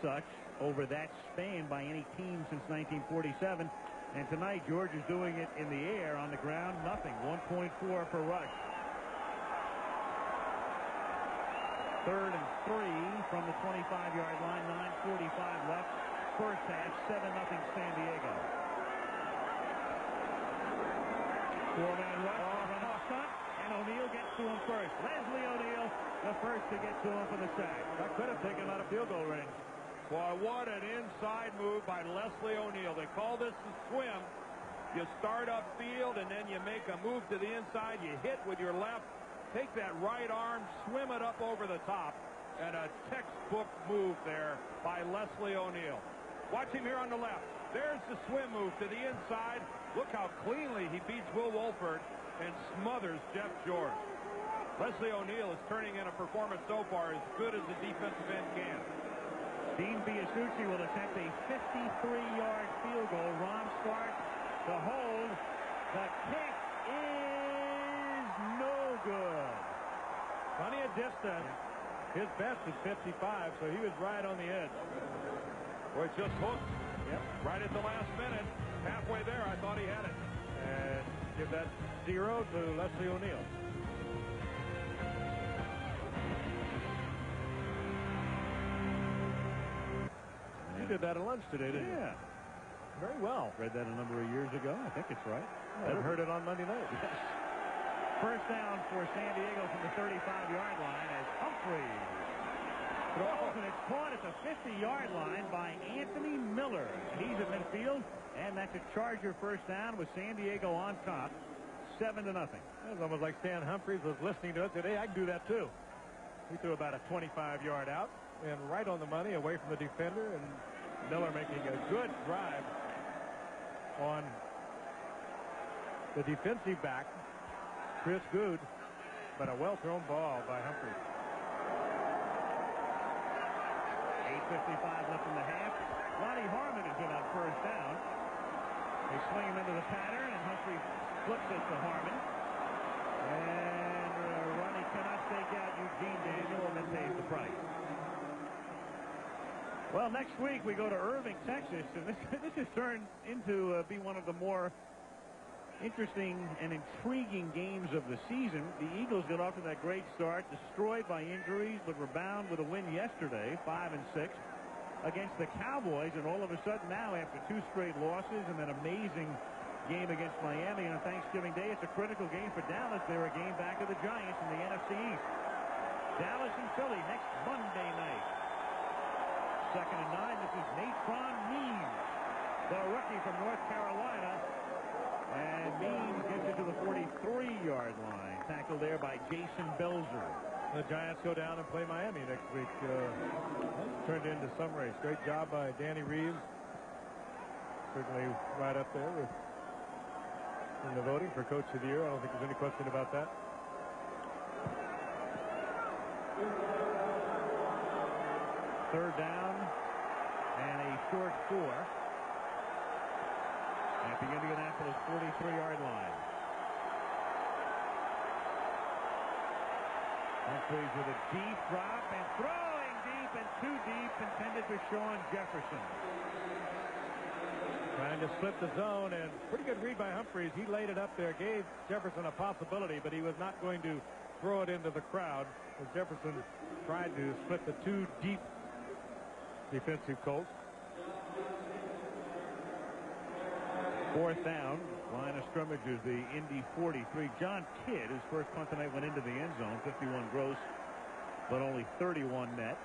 such over that span by any team since 1947. And tonight, George is doing it in the air. On the ground, nothing. 1.4 per rush. 3rd and 3 from the 25-yard line. 9:45 left. First half, 7-0 San Diego. 4-man rush from the stunt, and O'Neal gets to him first. Leslie O'Neal, the first to get to him for the sack.
That could have taken him out of field goal range.
Boy, what an inside move by Leslie O'Neal. They call this the swim. You start upfield, and then you make a move to the inside. You hit with your left, take that right arm, swim it up over the top, and a textbook move there by Leslie O'Neal. Watch him here on the left. There's the swim move to the inside. Look how cleanly he beats Will Wolford and smothers Jeff George. Leslie O'Neal is turning in a performance so far as good as the defensive end can.
Dean Biasucci will attempt a 53-yard field goal. Ron Stark to hold. The kick is no good.
Plenty of distance. His best is 55, so he was right on the edge.
Boy, just hooked.
Yep.
Right at the last minute. Halfway there, I thought he had it.
And give that 0 to Leslie O'Neal. You did that at lunch today, didn't you?
Yeah.
Very well.
Read that a number of years ago. I think it's right.
I've heard it on Monday night.
Yes. First down for San Diego from the 35-yard line as Humphreys throws, and it's caught at the 50-yard line by Anthony Miller. He's at midfield, and that's a Charger first down with San Diego on top, 7-0.
It's almost like Stan Humphreys was listening to us today. I can do that too. He threw about a 25-yard out and right on the money away from the defender, and Miller making a good drive on the defensive back, Chris Good, but a well-thrown ball by Humphries.
8:55 left in the half. Ronnie Harmon is in on first down. They swing him into the pattern, and Humphries flips it to Harmon. And Ronnie cannot stake out Eugene Daniel, and then pays the price. Well, next week we go to Irving, Texas, and this has turned into be one of the more interesting and intriguing games of the season. The Eagles got off to that great start, destroyed by injuries, but rebound with a win yesterday, 5-6, against the Cowboys, and all of a sudden now, after 2 straight losses and an amazing game against Miami on Thanksgiving Day, it's a critical game for Dallas. They're a game back of the Giants in the NFC East. Dallas and Philly next Monday night. 2nd and 9. This is Natron Means, the rookie from North Carolina. And Means gets it to the 43-yard line. Tackled there by Jason Belzer.
The Giants go down and play Miami next week. Turned into some race. Great job by Danny Reeves. Certainly right up there in the voting for Coach of the Year. I don't think there's any question about that.
Third down and a short 4 at the Indianapolis 43-yard line. Humphries with a deep drop and throwing deep and too deep, intended for Sean Jefferson.
Trying to slip the zone, and pretty good read by Humphries. He laid it up there, gave Jefferson a possibility, but he was not going to throw it into the crowd as Jefferson tried to split the 2 deep defensive Colts.
4th down. Line of scrimmage is the Indy 43. John Kidd, his first punt tonight, went into the end zone. 51 gross, but only 31 net.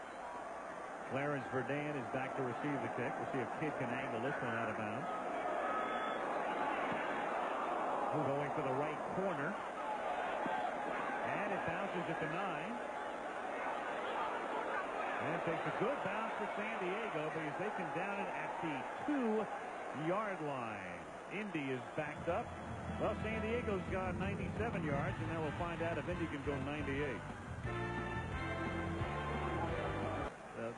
Clarence Verdun is back to receive the kick. We'll see if Kidd can angle this one out of bounds. Going for the right corner. And it bounces at the 9. And it takes a good bounce for San Diego because they can down it at the 2-yard line. Indy is backed up. Well, San Diego's got 97 yards, and then we'll find out if Indy can go 98.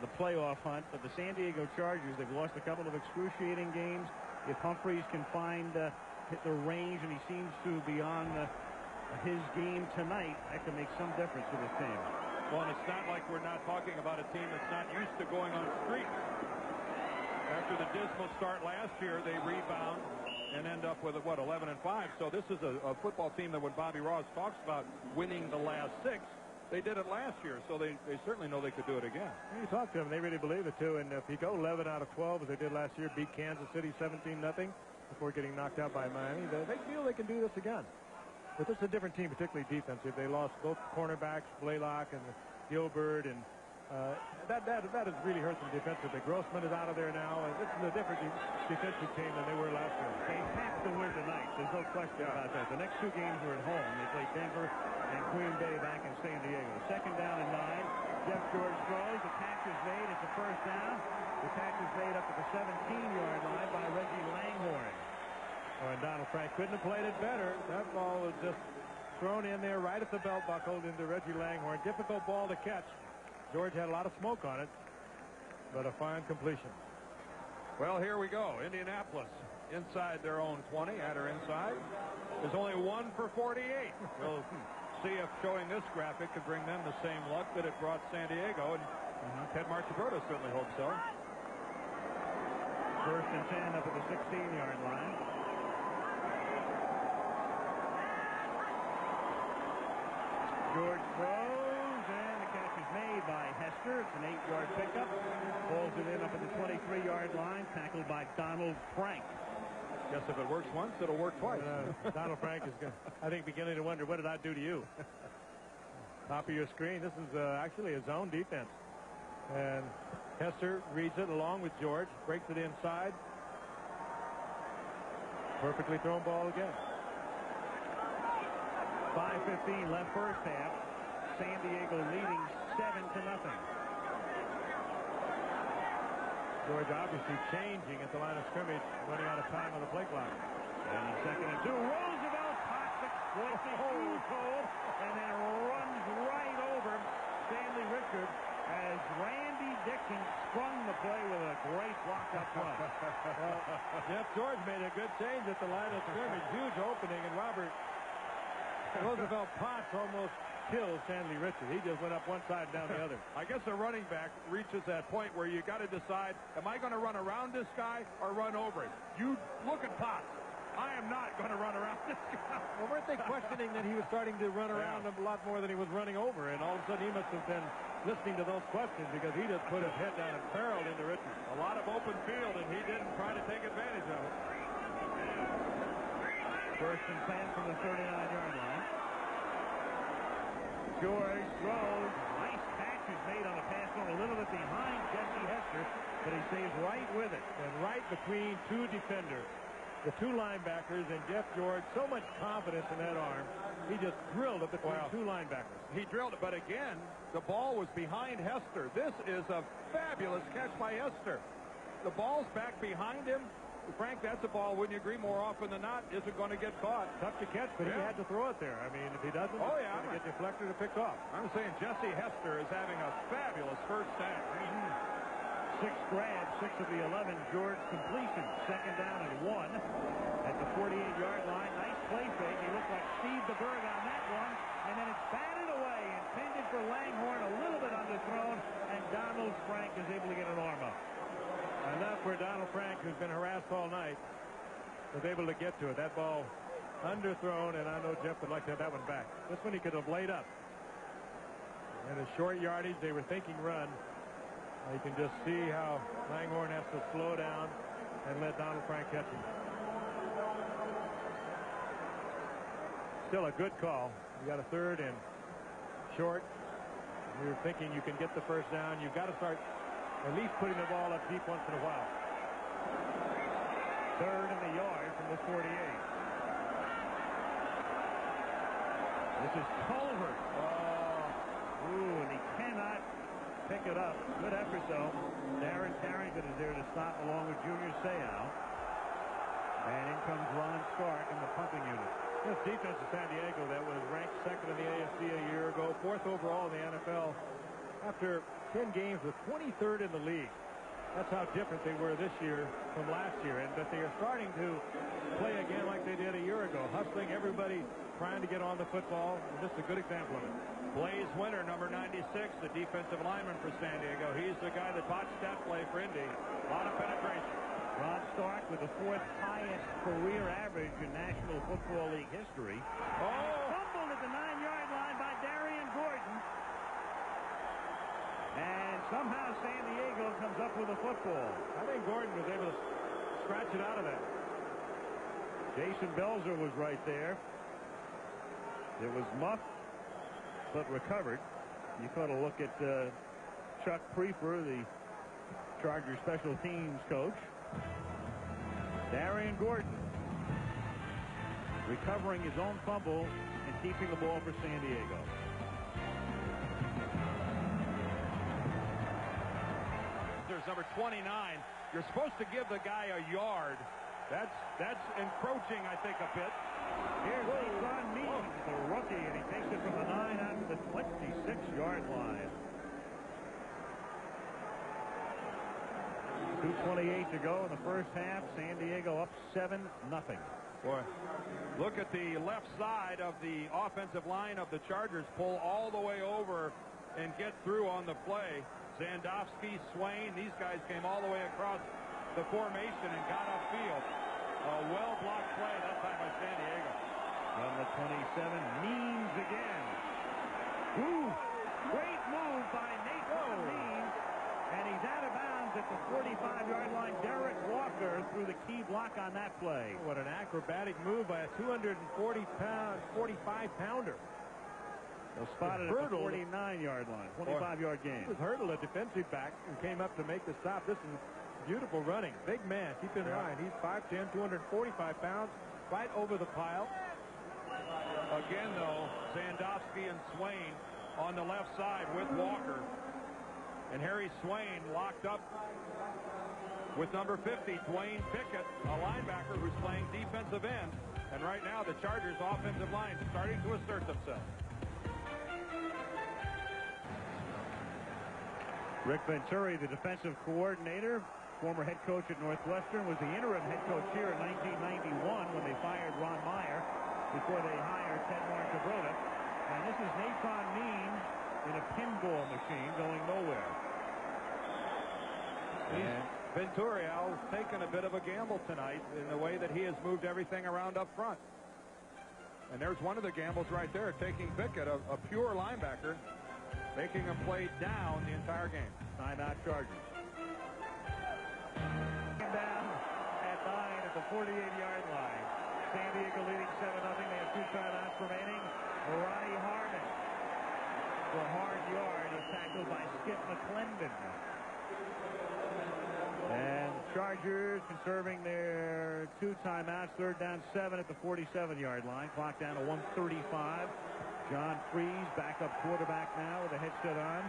The playoff hunt for the San Diego Chargers. They've lost a couple of excruciating games. If Humphries can find the range, and he seems to be on his game tonight, that could make some difference for this team.
Well, and it's not like we're not talking about a team that's not used to going on streaks. After the dismal start last year, they rebound and end up with, 11-5. So this is a football team that when Bobby Ross talks about winning the last 6, they did it last year, so they certainly know they could do it again.
You talk to them, they really believe it, too. And if you go 11 out of 12, as they did last year, beat Kansas City 17-0 before getting knocked out by Miami, they feel they can do this again. But this is a different team, particularly defensive. They lost both cornerbacks, Blaylock and Gilbert, and that has really hurt them defensively. Grossman is out of there now, and this is a different defensive team than they were last year.
They have to win tonight. There's no question about that. The next 2 games are at home. They play Denver and Green Bay back in San Diego. 2nd down and 9. Jeff George throws. The catch is made. It's a first down. The catch is made up at the 17-yard line by Reggie Langhorne.
Oh, and Donald Frank couldn't have played it better. That ball was just thrown in there right at the belt buckle into Reggie Langhorne. Difficult ball to catch. George had a lot of smoke on it, but a fine completion.
Well, here we go. Indianapolis inside their own 20. At or inside. There's only 1 for 48. We'll see if showing this graphic could bring them the same luck that it brought San Diego. And Ted Marchibroda certainly hopes so.
1st and 10 up at the 16-yard line. George throws, and the catch is made by Hester. It's an 8-yard pickup. Pulls it in up at the 23-yard line, tackled by Donald Frank.
Guess if it works once, it'll work twice.
Donald Frank is, I think, beginning to wonder, what did I do to you? Top of your screen, this is actually a zone defense. And Hester reads it along with George, breaks it inside. Perfectly thrown ball again.
5:15 left first half. San Diego leading 7-0.
George obviously changing at the line of scrimmage, running out of time on the play clock.
And 2nd and 2. Roosevelt
a change at the line of scrimmage. Huge opening, and Robert Roosevelt Potts almost killed Stanley Richard. He just went up one side and down the other.
I guess the running back reaches that point where you got to decide, am I going to run around this guy or run over him? You look at Potts. I am not going to run around this guy.
Well, weren't they questioning that he was starting to run around him a lot more than he was running over? And all of a sudden he must have been listening to those questions because he just put his head down and barreled into Richard.
A lot of open field, and he didn't try to take advantage of it.
First and 10 from the 39-yard line. George throws. Nice catch is made on a pass a little bit behind Jesse Hester, but he stays right with it.
And right between two defenders, the two linebackers, and Jeff George, so much confidence in that arm. He just drilled it between two linebackers.
He drilled it, but again, the ball was behind Hester. This is a fabulous catch by Hester. The ball's back behind him. Frank, that's a ball, wouldn't you agree, more often than not, isn't going to get caught.
Tough to catch, but he had to throw it there. I mean, if he doesn't, it's going to get deflected or picked off.
I'm saying Jesse Hester is having a fabulous first down.
6 grabs, 6 of the 11 George completion. Second down and 1 at the 48-yard line. Nice play fake. He looked like Steve DeBerg on that one, and then it's batted away, intended for Langhorne, a little bit underthrown, and Donald Frank is able to get an arm up.
Enough for Donald Frank, who's been harassed all night, was able to get to it. That ball underthrown, and I know Jeff would like to have that one back. This one he could have laid up. And a short yardage, they were thinking run. You can just see how Langhorne has to slow down and let Donald Frank catch him. Still a good call. You got a third and short. You're thinking you can get the first down. You've got to start at least putting the ball up deep once in a while.
Third in the yard from the 48. This is Culver. Ooh, and he cannot pick it up. Good effort, though. Darren Carrington is there to stop along with Junior Seau. And in comes Ron Stark in the punting unit.
This defense of San Diego that was ranked second in the AFC a year ago, 4th overall in the NFL. After 10 games, was 23rd in the league. That's how different they were this year from last year. But they are starting to play again like they did a year ago, hustling everybody, trying to get on the football. And this is a good example of it.
Blaze Winter, number 96, the defensive lineman for San Diego. He's the guy that botched that play for Indy. A lot of penetration.
Ron Stark with the 4th highest career average in National Football League history. Fumbled at the 9-yard line by Darian Gordon. And somehow San Diego comes up with a football.
I think Gordon was able to scratch it out of that.
Jason Belzer was right there. It was muffed, but recovered. You caught a look at Chuck Prefer, the Chargers special teams coach. Darian Gordon recovering his own fumble and keeping the ball for San Diego.
There's number 29. You're supposed to give the guy a yard. That's encroaching, I think, a bit.
Here's Ron Means, the rookie, and he takes it from the 9 out to the 26-yard line. 2:28 to go in the first half. San Diego up 7-0.
Boy, look at the left side of the offensive line of the Chargers. Pull all the way over and get through on the play. Zandowski, Swain, these guys came all the way across the formation and got upfield. A well-blocked play that time by San Diego.
From the 27, Means again. Ooh, great move by Nathan Means. And he's out of bounds at the 45-yard line. Derek Walker threw the key block on that play.
What an acrobatic move by a 45-pounder.
Spotted at the 49-yard line. 25-yard gain.
He was hurdled a defensive back and came up to make the stop. This is beautiful running. Big man. Keep in mind, he's 5'10", 245 pounds, right over the pile.
Again, though, Zandowski and Swain on the left side with Walker. And Harry Swain locked up with number 50, Dwayne Pickett, a linebacker who's playing defensive end. And right now, the Chargers' offensive line is starting to assert themselves.
Rick Venturi, the defensive coordinator, former head coach at Northwestern, was the interim head coach here in 1991 when they fired Ron Meyer before they hired Ted Marcabrota. And this is Nathan Mean in a pinball machine going nowhere.
And Venturial's taken a bit of a gamble tonight in the way that he has moved everything around up front. And there's one of the gambles right there, taking Pickett, a pure linebacker, making him play down the entire game.
Timeout Chargers. Down at 9 at the 48-yard line. San Diego leading 7-0. They have 2 timeouts remaining. Ronnie Harmon for a hard yard is tackled by Skip McClendon. And Chargers conserving their 2 timeouts. 3rd down 7 at the 47-yard line. Clock down to 1:35. John Freeze, backup quarterback now with a headset on.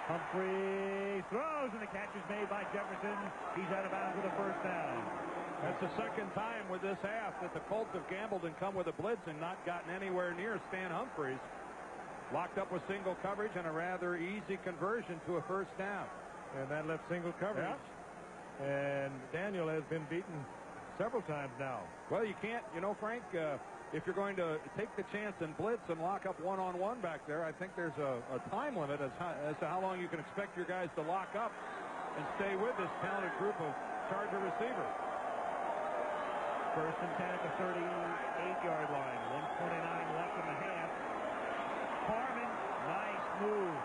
Humphrey throws, and the catch is made by Jefferson. He's out of bounds with a 1st down.
That's the 2nd time with this half that the Colts have gambled and come with a blitz and not gotten anywhere near Stan Humphries. Locked up with single coverage and a rather easy conversion to a 1st down.
And that left single coverage.
Yeah.
And Daniel has been beaten several times now.
Well, you can't, Frank, if you're going to take the chance and blitz and lock up one-on-one back there, I think there's a time limit as to how long you can expect your guys to lock up and stay with this talented group of Charger receivers.
1st and 10 at the 38-yard line. 1:29 left in the half. Harmon, nice move.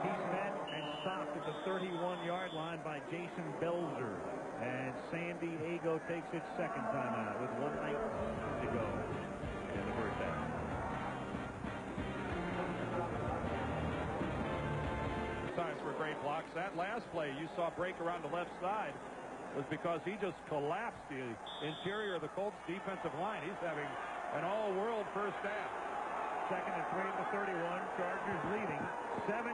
He's met and stopped at the 31-yard line by Jason Belzer. And San Diego takes its 2nd timeout with 1:19 to go in the 1st half.
Times for great blocks. That last play you saw break around the left side was because he just collapsed the interior of the Colts defensive line. He's having an all-world 1st half.
2nd and 3 at the 31. Chargers leading 7-0.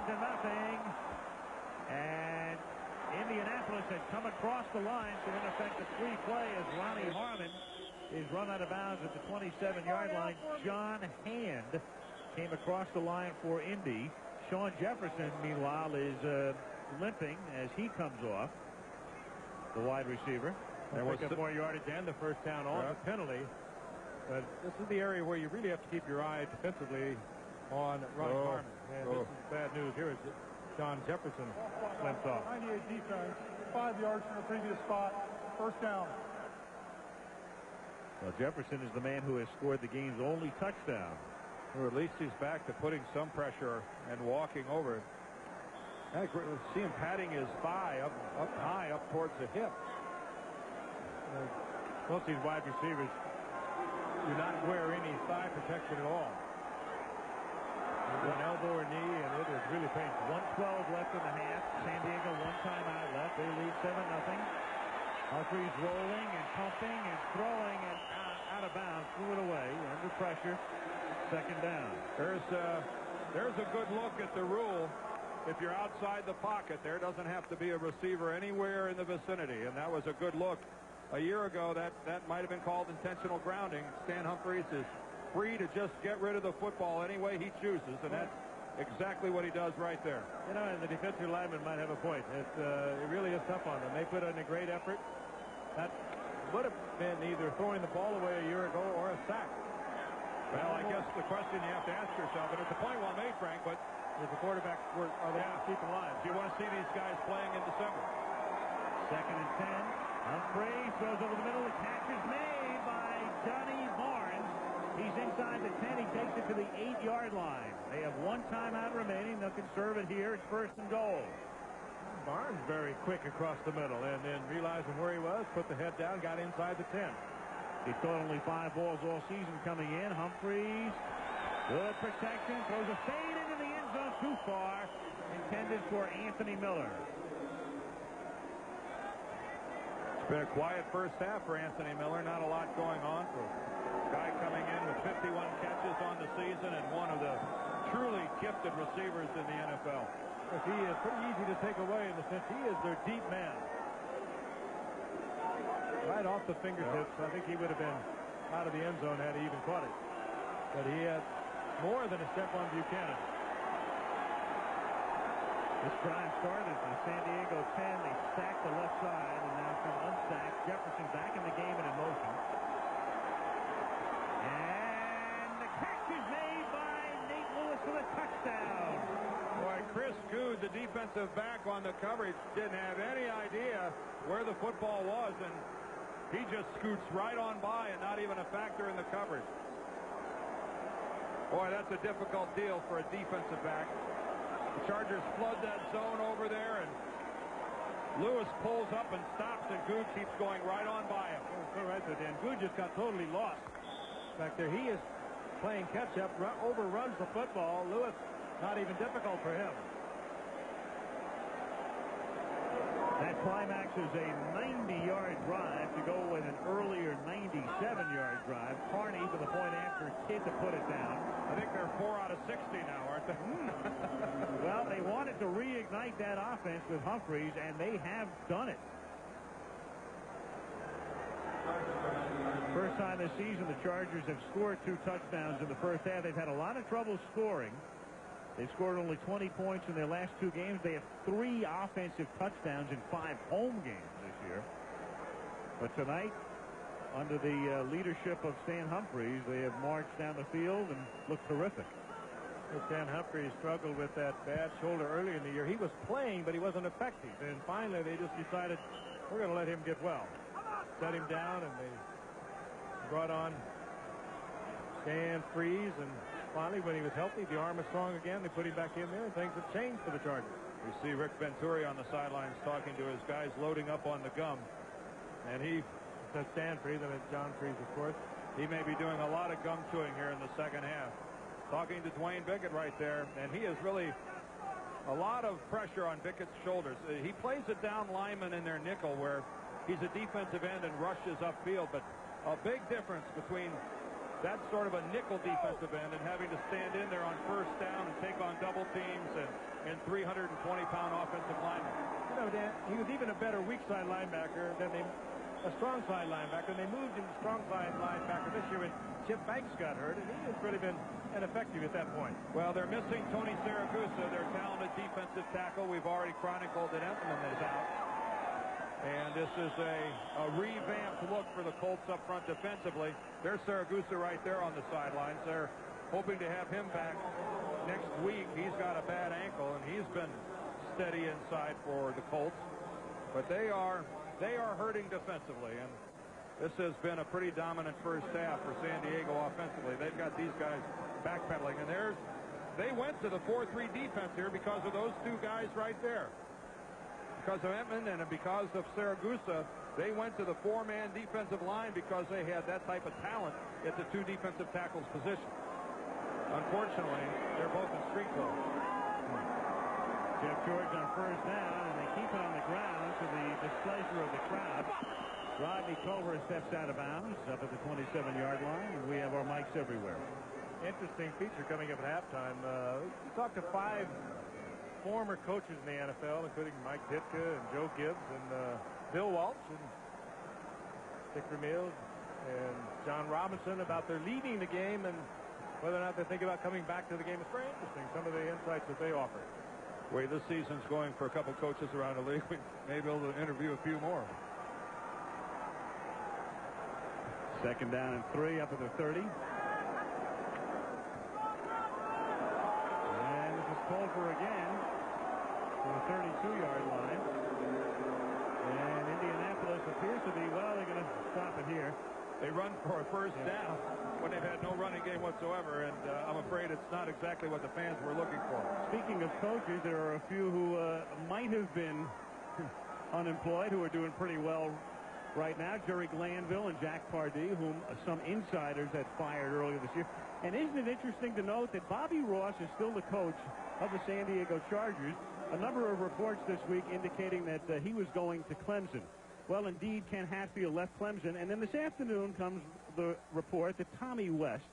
And Indianapolis had come across the line, so in effect a free play as Ronnie Harmon is run out of bounds at the 27-yard line. John Hand came across the line for Indy. Sean Jefferson, meanwhile, is limping as he comes off, the wide receiver.
There was more yardage and the 1st down on the penalty. But this is the area where you really have to keep your eye defensively on Ronnie Harmon. And this is bad news. Here is John Jefferson limps off.
98 defense, 5 yards from the previous spot, 1st down.
Well, Jefferson is the man who has scored the game's only touchdown.
Or at least he's back to putting some pressure and walking over it. See him patting his thigh up high, up towards the hip.
Most of these wide receivers do not wear any thigh protection at all. An elbow or knee, and it is really painful.
1:12 left in the half. San Diego 1 timeout left. They lead 7-0. Humphries rolling and pumping and throwing and out of bounds. Threw it away under pressure. 2nd down.
There's a good look at the rule. If you're outside the pocket, there doesn't have to be a receiver anywhere in the vicinity, and that was a good look. A year ago, that might have been called intentional grounding. Stan Humphries is free to just get rid of the football any way he chooses, and that's exactly what he does right there.
And the defensive lineman might have a point. It really is tough on them. They put in a great effort. That would have been either throwing the ball away a year ago or a sack.
Well, I guess the question you have to ask yourself, and it's a point well made, Frank, but
if the quarterbacks are they going to keep them alive?
Do you want to see these guys playing in December?
2nd and 10. Humphrey throws over the middle. The catch is made by Johnny Barnes. He's inside the 10. He takes it to the 8-yard line. They have 1 timeout remaining. They'll conserve it here. It's 1st and goal.
Barnes very quick across the middle, and then realizing where he was, put the head down, got inside the 10.
He's caught only 5 balls all season coming in. Humphries, good protection, throws a fade into the end zone too far, intended for Anthony Miller.
It's been a quiet 1st half for Anthony Miller. Not a lot going on for a guy coming in with 51 catches on the season and one of the truly gifted receivers in the NFL.
He is pretty easy to take away in the sense he is their deep man. Right off the fingertips, I think he would have been out of the end zone had he even caught it. But he had more than a step on Buchanan.
This drive started at the San Diego 10. They stacked the left side and now come unstacked. Jefferson back in the game and in motion. And the catch is made by Nate Lewis for the touchdown.
Boy, Chris Good, the defensive back on the coverage, didn't have any idea where the football was, and he just scoots right on by and not even a factor in the coverage. Boy, that's a difficult deal for a defensive back. The Chargers flood that zone over there, and Lewis pulls up and stops, and Good keeps going right on by him.
So right there, Dan. Good just got totally lost. Back there, he is playing catch-up, overruns the football. Lewis, not even difficult for him.
That climaxes a 90-yard drive to go with an earlier 97-yard drive. Carney for the point after kid to put it down.
I think they're 4 out of 60 now, aren't they?
Well, they wanted to reignite that offense with Humphreys, and they have done it. First time this season, the Chargers have scored 2 touchdowns in the first half. They've had a lot of trouble scoring. They've scored only 20 points in their last 2 games. They have 3 offensive touchdowns in 5 home games this year. But tonight, under the leadership of Stan Humphreys, they have marched down the field and look terrific.
Stan Humphreys struggled with that bad shoulder earlier in the year. He was playing, but he wasn't effective. And finally, they just decided, we're going to let him get well. Set him down, and they brought on Stan Freeze, and finally, when he was healthy, the arm was strong again. They put him back in there, and things have changed for the Chargers.
We see Rick Venturi on the sidelines talking to his guys, loading up on the gum. And he,
that's Stan Freeze, and it's John Freeze, of course.
He may be doing a lot of gum chewing here in the second half. Talking to Dwayne Bickett right there, and he is really a lot of pressure on Bickett's shoulders. He plays it down lineman in their nickel, where he's a defensive end and rushes upfield, but a big difference between that sort of a nickel defensive end and having to stand in there on first down and take on double teams and 320-pound offensive linemen.
You know, Dan, he was even a better weak side linebacker than a strong side linebacker. They moved him to strong side linebacker this year when Chip Banks got hurt, and he has really been ineffective at that point.
Well, they're missing Tony Saragusa, their talented defensive tackle. We've already chronicled that Entman is out. And this is a revamped look for the Colts up front defensively. There's Saragusa right there on the sidelines. They're hoping to have him back next week. He's got a bad ankle, and he's been steady inside for the Colts. But they are hurting defensively, and this has been a pretty dominant first half for San Diego offensively. They've got these guys backpedaling, and they went to the 4-3 defense here because of those 2 guys right there. Because of Entman and because of Saragusa, they went to the 4-man defensive line because they had that type of talent at the 2 defensive tackles position. Unfortunately, they're both in street clothes.
Jeff George on first down, and they keep it on the ground to the displeasure of the crowd. Rodney Culver steps out of bounds up at the 27-yard line, and we have our mics everywhere.
Interesting feature coming up at halftime. We talked to 5 former coaches in the NFL, including Mike Ditka and Joe Gibbs and Bill Walsh and Dick Vermeil and John Robinson about their leaving the game and whether or not they think about coming back to the game. It's very interesting, some of the insights that they offer.
The way this season's going for a couple coaches around the league, we may be able to interview a few more.
Second down and 3 up at the 30. And this is Culver again to the 32-yard line. And Indianapolis appears to be, well, they're going to stop it here.
They run for a first down when they've had no running game whatsoever, and I'm afraid it's not exactly what the fans were looking for.
Speaking of coaches, there are a few who might have been unemployed who are doing pretty well right now. Jerry Glanville and Jack Pardee, whom some insiders had fired earlier this year. And isn't it interesting to note that Bobby Ross is still the coach of the San Diego Chargers? A number of reports this week indicating that he was going to Clemson. Well, indeed, Ken Hatfield left Clemson. And then this afternoon comes the report that Tommy West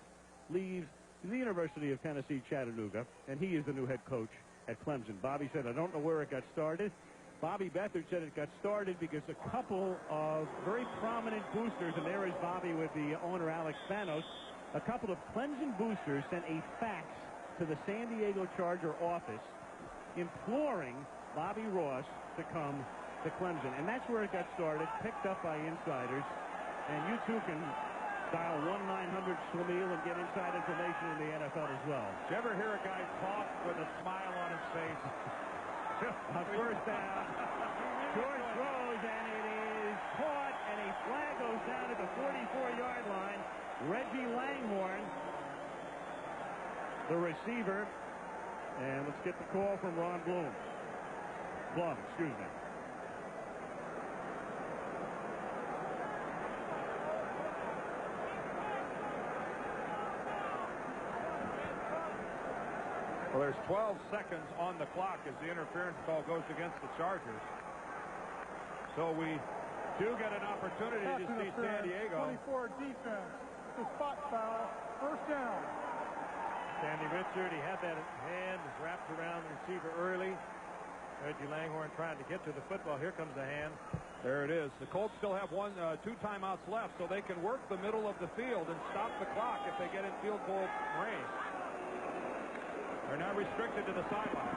leaves the University of Tennessee, Chattanooga, and he is the new head coach at Clemson. Bobby said, I don't know where it got started. Bobby Beathard said it got started because a couple of very prominent boosters, and there is Bobby with the owner, Alex Spanos, a couple of Clemson boosters sent a fax to the San Diego Charger office imploring Bobby Ross to come to Clemson. And that's where it got started, picked up by insiders. And you too can dial 1-900-SLEMEAL and get inside information in the NFL as well.
Did you ever hear a guy talk with a smile on his face?
On first down, George throws, and it is caught, and a flag goes down at the 44-yard line. Reggie Langhorne, the receiver. And let's get the call from Ron Blum. Excuse me.
Well, there's 12 seconds on the clock as the interference call goes against the Chargers. So we do get an opportunity to see San Diego.
24 defense. It's a spot foul. First down.
Sandy Richard, he had that hand wrapped around the receiver early. Reggie Langhorne trying to get to the football. Here comes the hand.
There it is. The Colts still have two timeouts left, so they can work the middle of the field and stop the clock if they get in field goal range. They're now restricted to the sideline.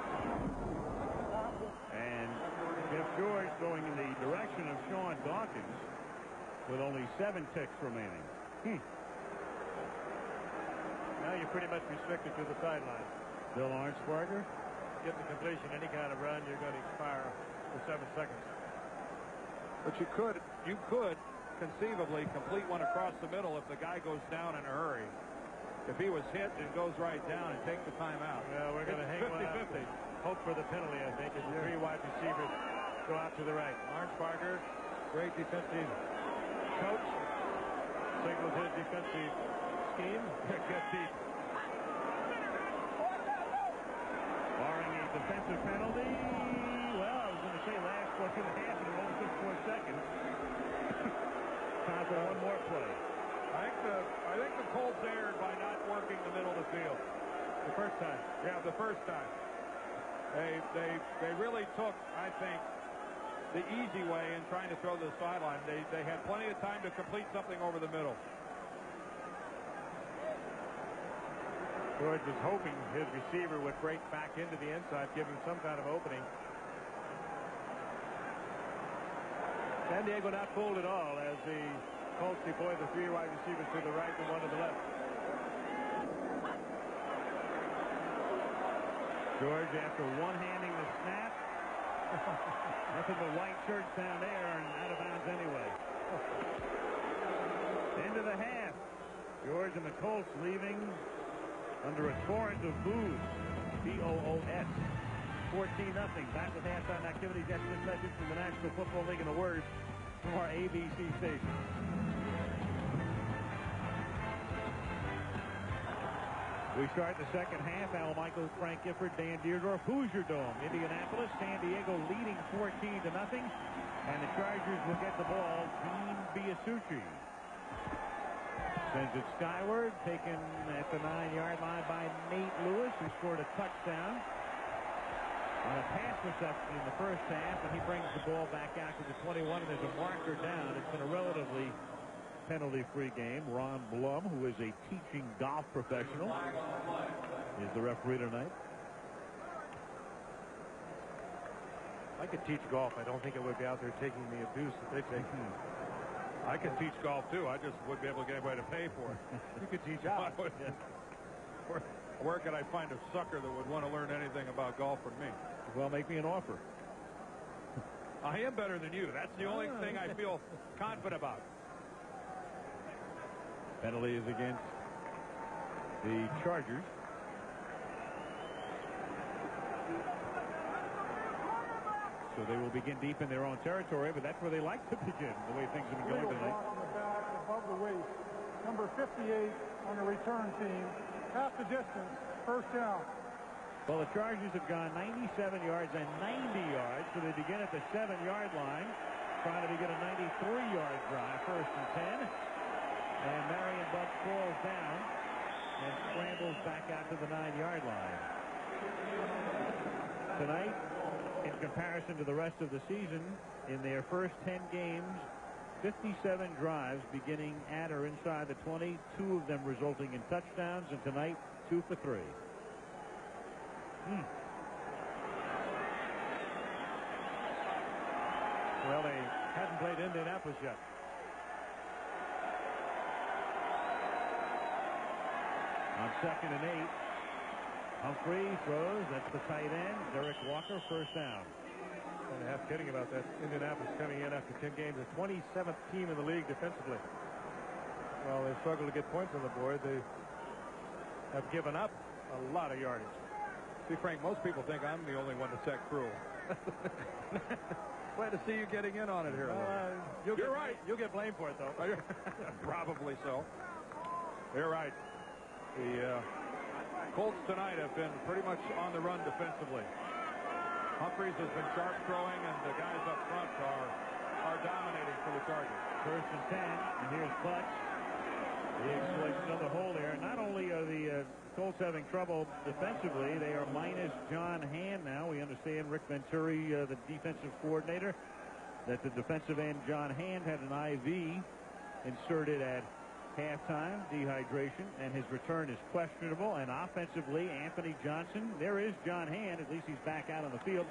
And Jeff George going in the direction of Sean Dawkins with only 7 ticks remaining.
Now you're pretty much restricted to the sideline.
Bill Arnsparger.
Get the completion, any kind of run, you're going to expire for 7 seconds.
But you could conceivably complete one across the middle if the guy goes down in a hurry. If he was hit and goes right down and take the timeout.
Well, we're going to hang
50-50.
Hope for the penalty, I think, as the 3 wide receivers go out to the right. Arnsparger, great defensive coach, signals his defensive scheme. Get deep.
Barring a defensive penalty, well, I was going to say last quarter and a half, and it only took 4 seconds. Time for one more play.
I think the Colts erred by not working the middle of the field.
The first time.
Yeah, the first time. They really took, I think, the easy way in trying to throw to the sideline. They had plenty of time to complete something over the middle.
George was hoping his receiver would break back into the inside, give him some kind of opening. San Diego not fooled at all as the Colts deploy the 3 wide receivers to the right and 1 to the left.
George, after one-handing the snap, nothing but white shirts down there and out of bounds anyway. Into the half. George and the Colts leaving under a torrent of boos. B-O-O-S. 14-0. Back with halftime activities. That's this message from the National Football League and a word from our ABC station. We start the second half. Al Michaels, Frank Gifford, Dan Deerdorf, Hoosier Dome, Indianapolis, San Diego leading 14-0. And the Chargers will get the ball. Dean Biasucci sends it skyward, taken at the 9-yard line by Nate Lewis, who scored a touchdown on a pass reception in the first half, and he brings the ball back out to the 21, and there's a marker down. It's been a relatively penalty-free game. Ron Blum, who is a teaching golf professional, is the referee tonight.
I could teach golf. I don't think I would be out there taking the abuse that they take.
I could teach golf, too. I just wouldn't be able to get anybody to pay for it.
You could teach out.
Where could I find a sucker that would want to learn anything about golf from me?
Well, make me an offer.
I am better than you. That's the only thing I feel confident about.
Penalty is against the Chargers. So they will begin deep in their own territory, but that's where they like to begin, the way things have been going tonight.
Block in the back, above the waist. Number 58 on the return team. Half the distance. First down.
Well, the Chargers have gone 97 yards and 90 yards, so they begin at the 7-yard line, trying to begin a 93-yard drive, 1st and 10. And Marion Buck falls down and scrambles back out to the 9-yard line. Tonight, in comparison to the rest of the season, in their first 10 games, 57 drives beginning at or inside the 20, 2 of them resulting in touchdowns, and tonight, 2 for 3.
Hadn't played Indianapolis yet.
On 2nd and 8, Humphrey throws. That's the tight end. Derek Walker, first down.
And half kidding about that. Indianapolis coming in after 10 games, the 27th team in the league defensively. Well, they struggle to get points on the board. They have given up a lot of yardage.
See, Frank, most people think I'm the only one that's that cruel. Glad to see you getting in on it here.
You're right. You'll get blamed for it, though.
Probably so. You're right. The Colts tonight have been pretty much on the run defensively. Humphreys has been sharp throwing, and the guys up front are dominating for the Chargers.
1st and 10, and here's Butch. He exploits another hole there. Not only are the Colts having trouble defensively, they are minus John Hand now. We understand Rick Venturi, the defensive coordinator, that the defensive end John Hand had an IV inserted at halftime, dehydration, and his return is questionable. And offensively, Anthony Johnson, there is John Hand, at least he's back out on the field.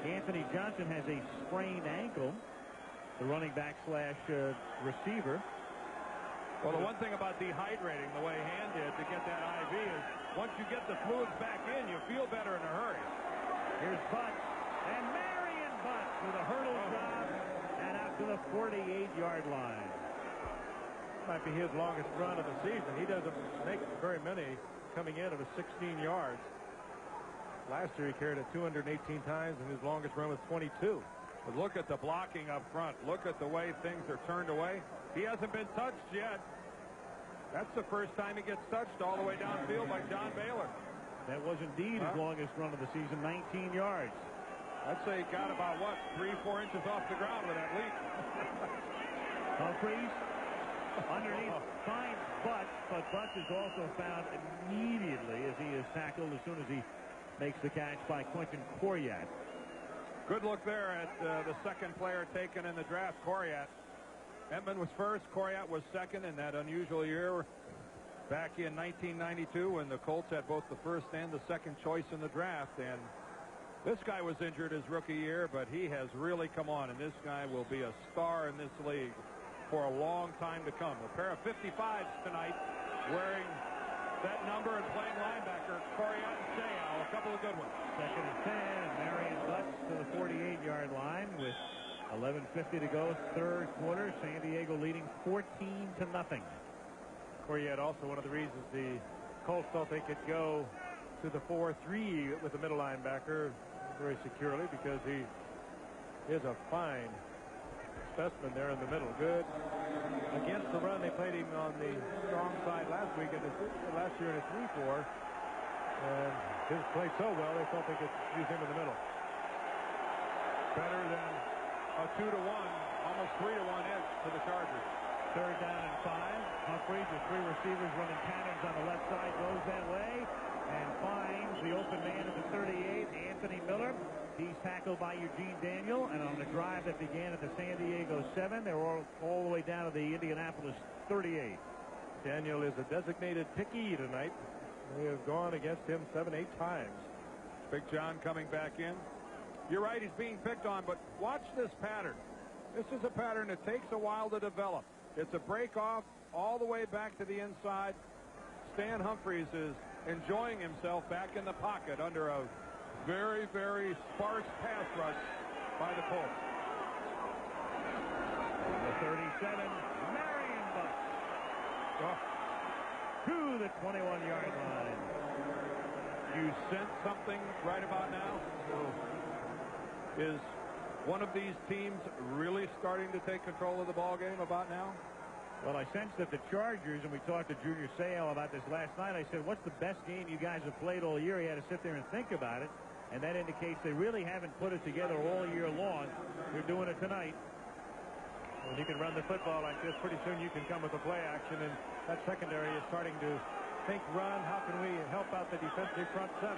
Anthony Johnson has a sprained ankle, the running back slash receiver.
Well, the one thing about dehydrating the way Hand did to get that IV is once you get the fluids back in, you feel better in a hurry.
Here's Butts, and Marion Butts with a hurdle job and out to the 48-yard line.
Might be his longest run of the season. He doesn't make very many coming in of a 16 yards. Last year he carried it 218 times, and his longest run was 22.
But look at the blocking up front. Look at the way things are turned away. He hasn't been touched yet. That's the first time he gets touched all the way downfield by John Baylor.
That was indeed his longest run of the season, 19 yards.
I'd say he got about, what, 3-4 inches off the ground with that leap.
Humphreys underneath finds Butts, but Butts is also found immediately as he is tackled as soon as he makes the catch by Quentin Coryat.
Good look there at the second player taken in the draft, Coryat. Edmund was first, Coryat was second in that unusual year back in 1992 when the Colts had both the first and the second choice in the draft. And this guy was injured his rookie year, but he has really come on, and this guy will be a star in this league for a long time to come. A pair of 55s tonight wearing that number and playing linebacker, Coryat and Seau, a couple of good ones.
2nd and 10, and Marion Butts to the 48-yard line with 11:50 to go, third quarter. San Diego leading 14-0.
Coryat also one of the reasons the Colts thought they could go to the 4-3 with the middle linebacker very securely, because he is a fine specimen there in the middle. Good against the run. They played him on the strong side last week and last year in a 3-4, and he played so well they thought they could use him in the middle.
Better than a 2-1, almost 3-1 edge to the Chargers.
3rd down and 5. Humphreys with 3 receivers running patterns on the left side, goes that way and finds the open man at the 38, Anthony Miller. He's tackled by Eugene Daniel, and on the drive that began at the San Diego 7, they're all the way down to the Indianapolis 38.
Daniel is a designated picky tonight. They have gone against him 7-8 times.
Big John coming back in. You're right, he's being picked on, but watch this pattern. This is a pattern that takes a while to develop. It's a break off all the way back to the inside. Stan Humphreys is enjoying himself back in the pocket under a very, very sparse pass rush by the Colts.
The 37, Marion Butts to the 21-yard line.
You sense something right about now? Is one of these teams really starting to take control of the ball game about now?
Well, I sense that the Chargers, and we talked to Junior Seau about this last night, I said, what's the best game you guys have played all year? He had to sit there and think about it, and that indicates they really haven't put it together all year long. They're doing it tonight.
When you can run the football like this, pretty soon you can come with the play action, and that secondary is starting to think run. How can we help out the defensive front 7?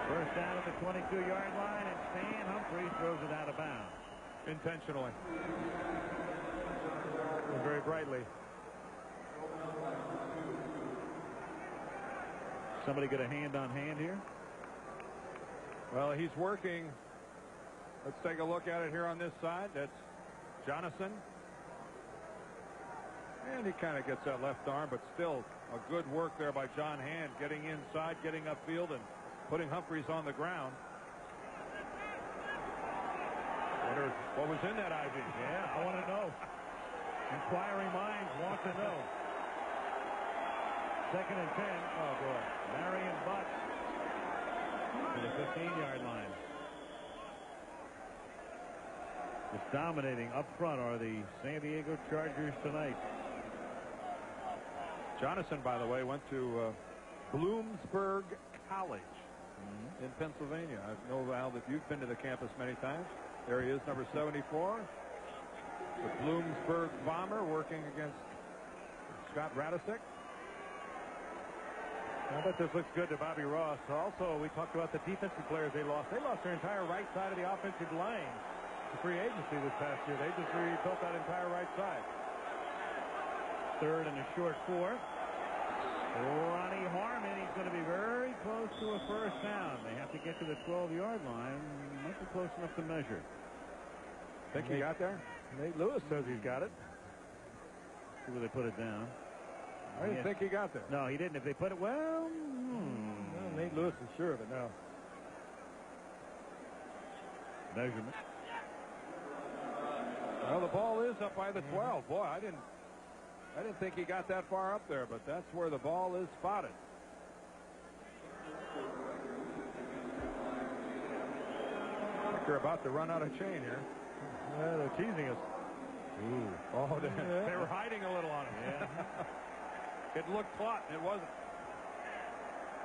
First down at the 22-yard line, and Stan Humphreys throws it out of bounds.
Intentionally.
And very brightly.
Somebody get a hand on hand here?
Well, he's working Let's take a look at it here on this side. That's Jonathan. And he kind of gets that left arm, but still a good work there by John Hand, getting inside, getting upfield, and putting Humphreys on the ground. Wonder what was in that IV.
Yeah, I want to know. Inquiring minds want to know. 2nd and 10. Oh, boy. Marion Butts to the 15-yard line. Just dominating up front are the San Diego Chargers tonight.
Jonathan, by the way, went to Bloomsburg College in Pennsylvania. I know, Al, that you've been to the campus many times. There he is, number 74. The Bloomsburg Bomber working against Scott Radisick.
I bet this looks good to Bobby Ross. Also, we talked about the defensive players they lost. They lost their entire right side of the offensive line to free agency this past year. They just rebuilt that entire right side.
3rd and a short 4. Ronnie Harmon, he's going to be very close to a first down. They have to get to the 12-yard line. Might be close enough to measure.
Think he got there?
Nate Lewis says he's got it.
See where they put it down.
I didn't think he got there.
No, he didn't. If they put it, well,
Nate Lewis is sure of it now.
Measurement.
Well, the ball is up by the 12. Boy, I didn't think he got that far up there, but that's where the ball is spotted. I think they're about to run out of chain here.
Yeah, they're teasing us.
Ooh. Oh, they were hiding a little on it.
Yeah.
It looked taut, and it wasn't.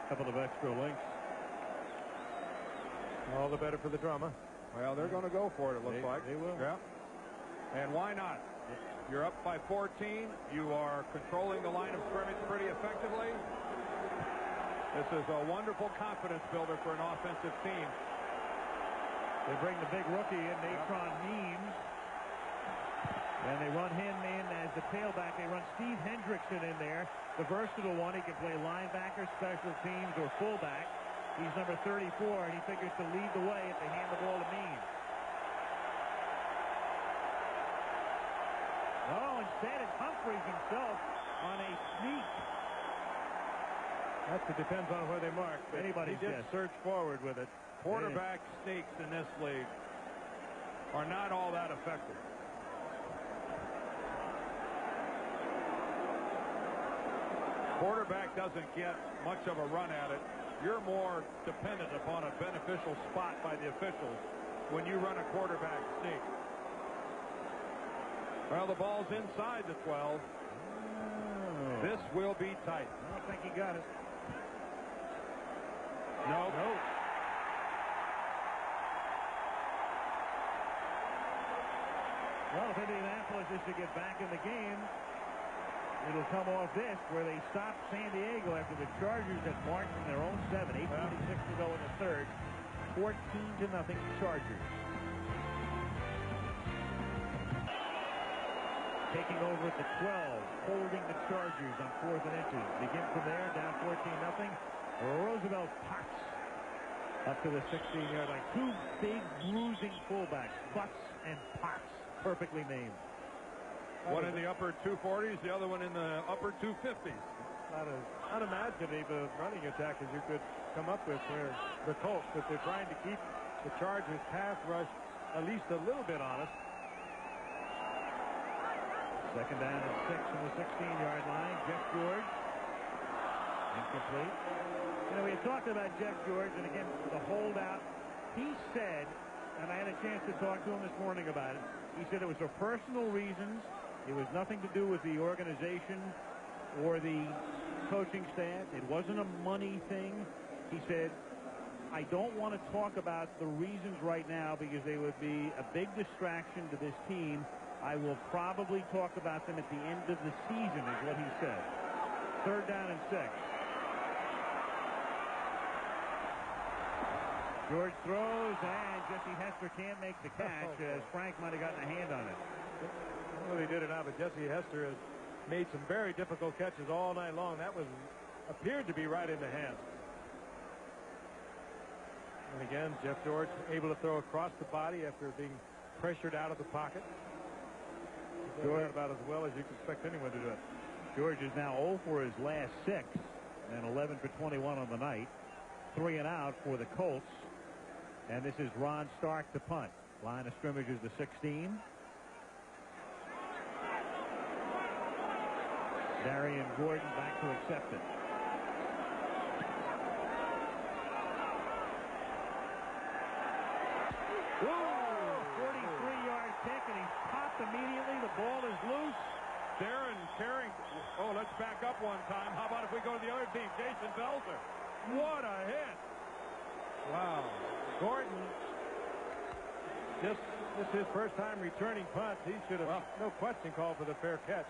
Couple of extra links.
All the better for the drama.
Well, they're going to go for it looks like.
They will.
Yeah. And why not? You're up by 14. You are controlling the line of scrimmage pretty effectively. This is a wonderful confidence builder for an offensive team.
They bring the big rookie in, Natron Means. And they run him in as the tailback. They run Steve Hendrickson in there, the versatile one. He can play linebacker, special teams, or fullback. He's number 34, and he figures to lead the way if they hand the ball to Means. Oh, instead it's Humphreys himself on a sneak.
That depends on where they mark.
Anybody's
he did
guess.
search forward with it.
Quarterback sneaks in this league are not all that effective. Quarterback doesn't get much of a run at it. You're more dependent upon a beneficial spot by the officials when you run a quarterback sneak. Well, the ball's inside the 12.
Oh.
This will be tight.
I don't think he got it.
No.
Well, if Indianapolis is to get back in the game, it'll come off this, where they stop San Diego after the Chargers had marched from their own 7. 8:26 to go in the third. 14-0 Chargers. Taking over at the 12, holding the Chargers on 4th and inches. Begin from there, down 14-0. Roosevelt Potts up to the 16-yard line. Two big bruising fullbacks, Butts and Potts, perfectly named.
One in the upper 240s, the other one in the upper 250s.
Not as unimaginative a running attack as you could come up with for the Colts, but they're trying to keep the Chargers pass rush at least a little bit honest.
2nd down and 6 from the 16-yard line. Jeff George. Incomplete. You know, we had talked about Jeff George, and again, the holdout. He said, and I had a chance to talk to him this morning about it, he said it was for personal reasons. It was nothing to do with the organization or the coaching staff. It wasn't a money thing. He said, I don't want to talk about the reasons right now because they would be a big distraction to this team. I will probably talk about them at the end of the season, is what he said. 3rd down and 6. George throws, and Jesse Hester can't make the catch, as Frank might have gotten a hand on it.
I don't know if he did or not, but Jesse Hester has made some very difficult catches all night long. That was appeared to be right in the hands. And again, Jeff George able to throw across the body after being pressured out of the pocket. Doing about as well as you can expect anyone to do it.
George is now 0 for his last 6 and 11 for 21 on the night. 3 and out for the Colts. And this is Ron Stark to punt. Line of scrimmage is the 16. Darian Gordon back to accept it. Whoa! 43-yard kick, and he's popped immediately. The ball is loose.
Darren Carrington. Oh, let's back up one time. How about if we go to the other team? Jason Belzer. What a hit.
Wow. Gordon, this is his first time returning punts. He should have, no question, called for the fair catch.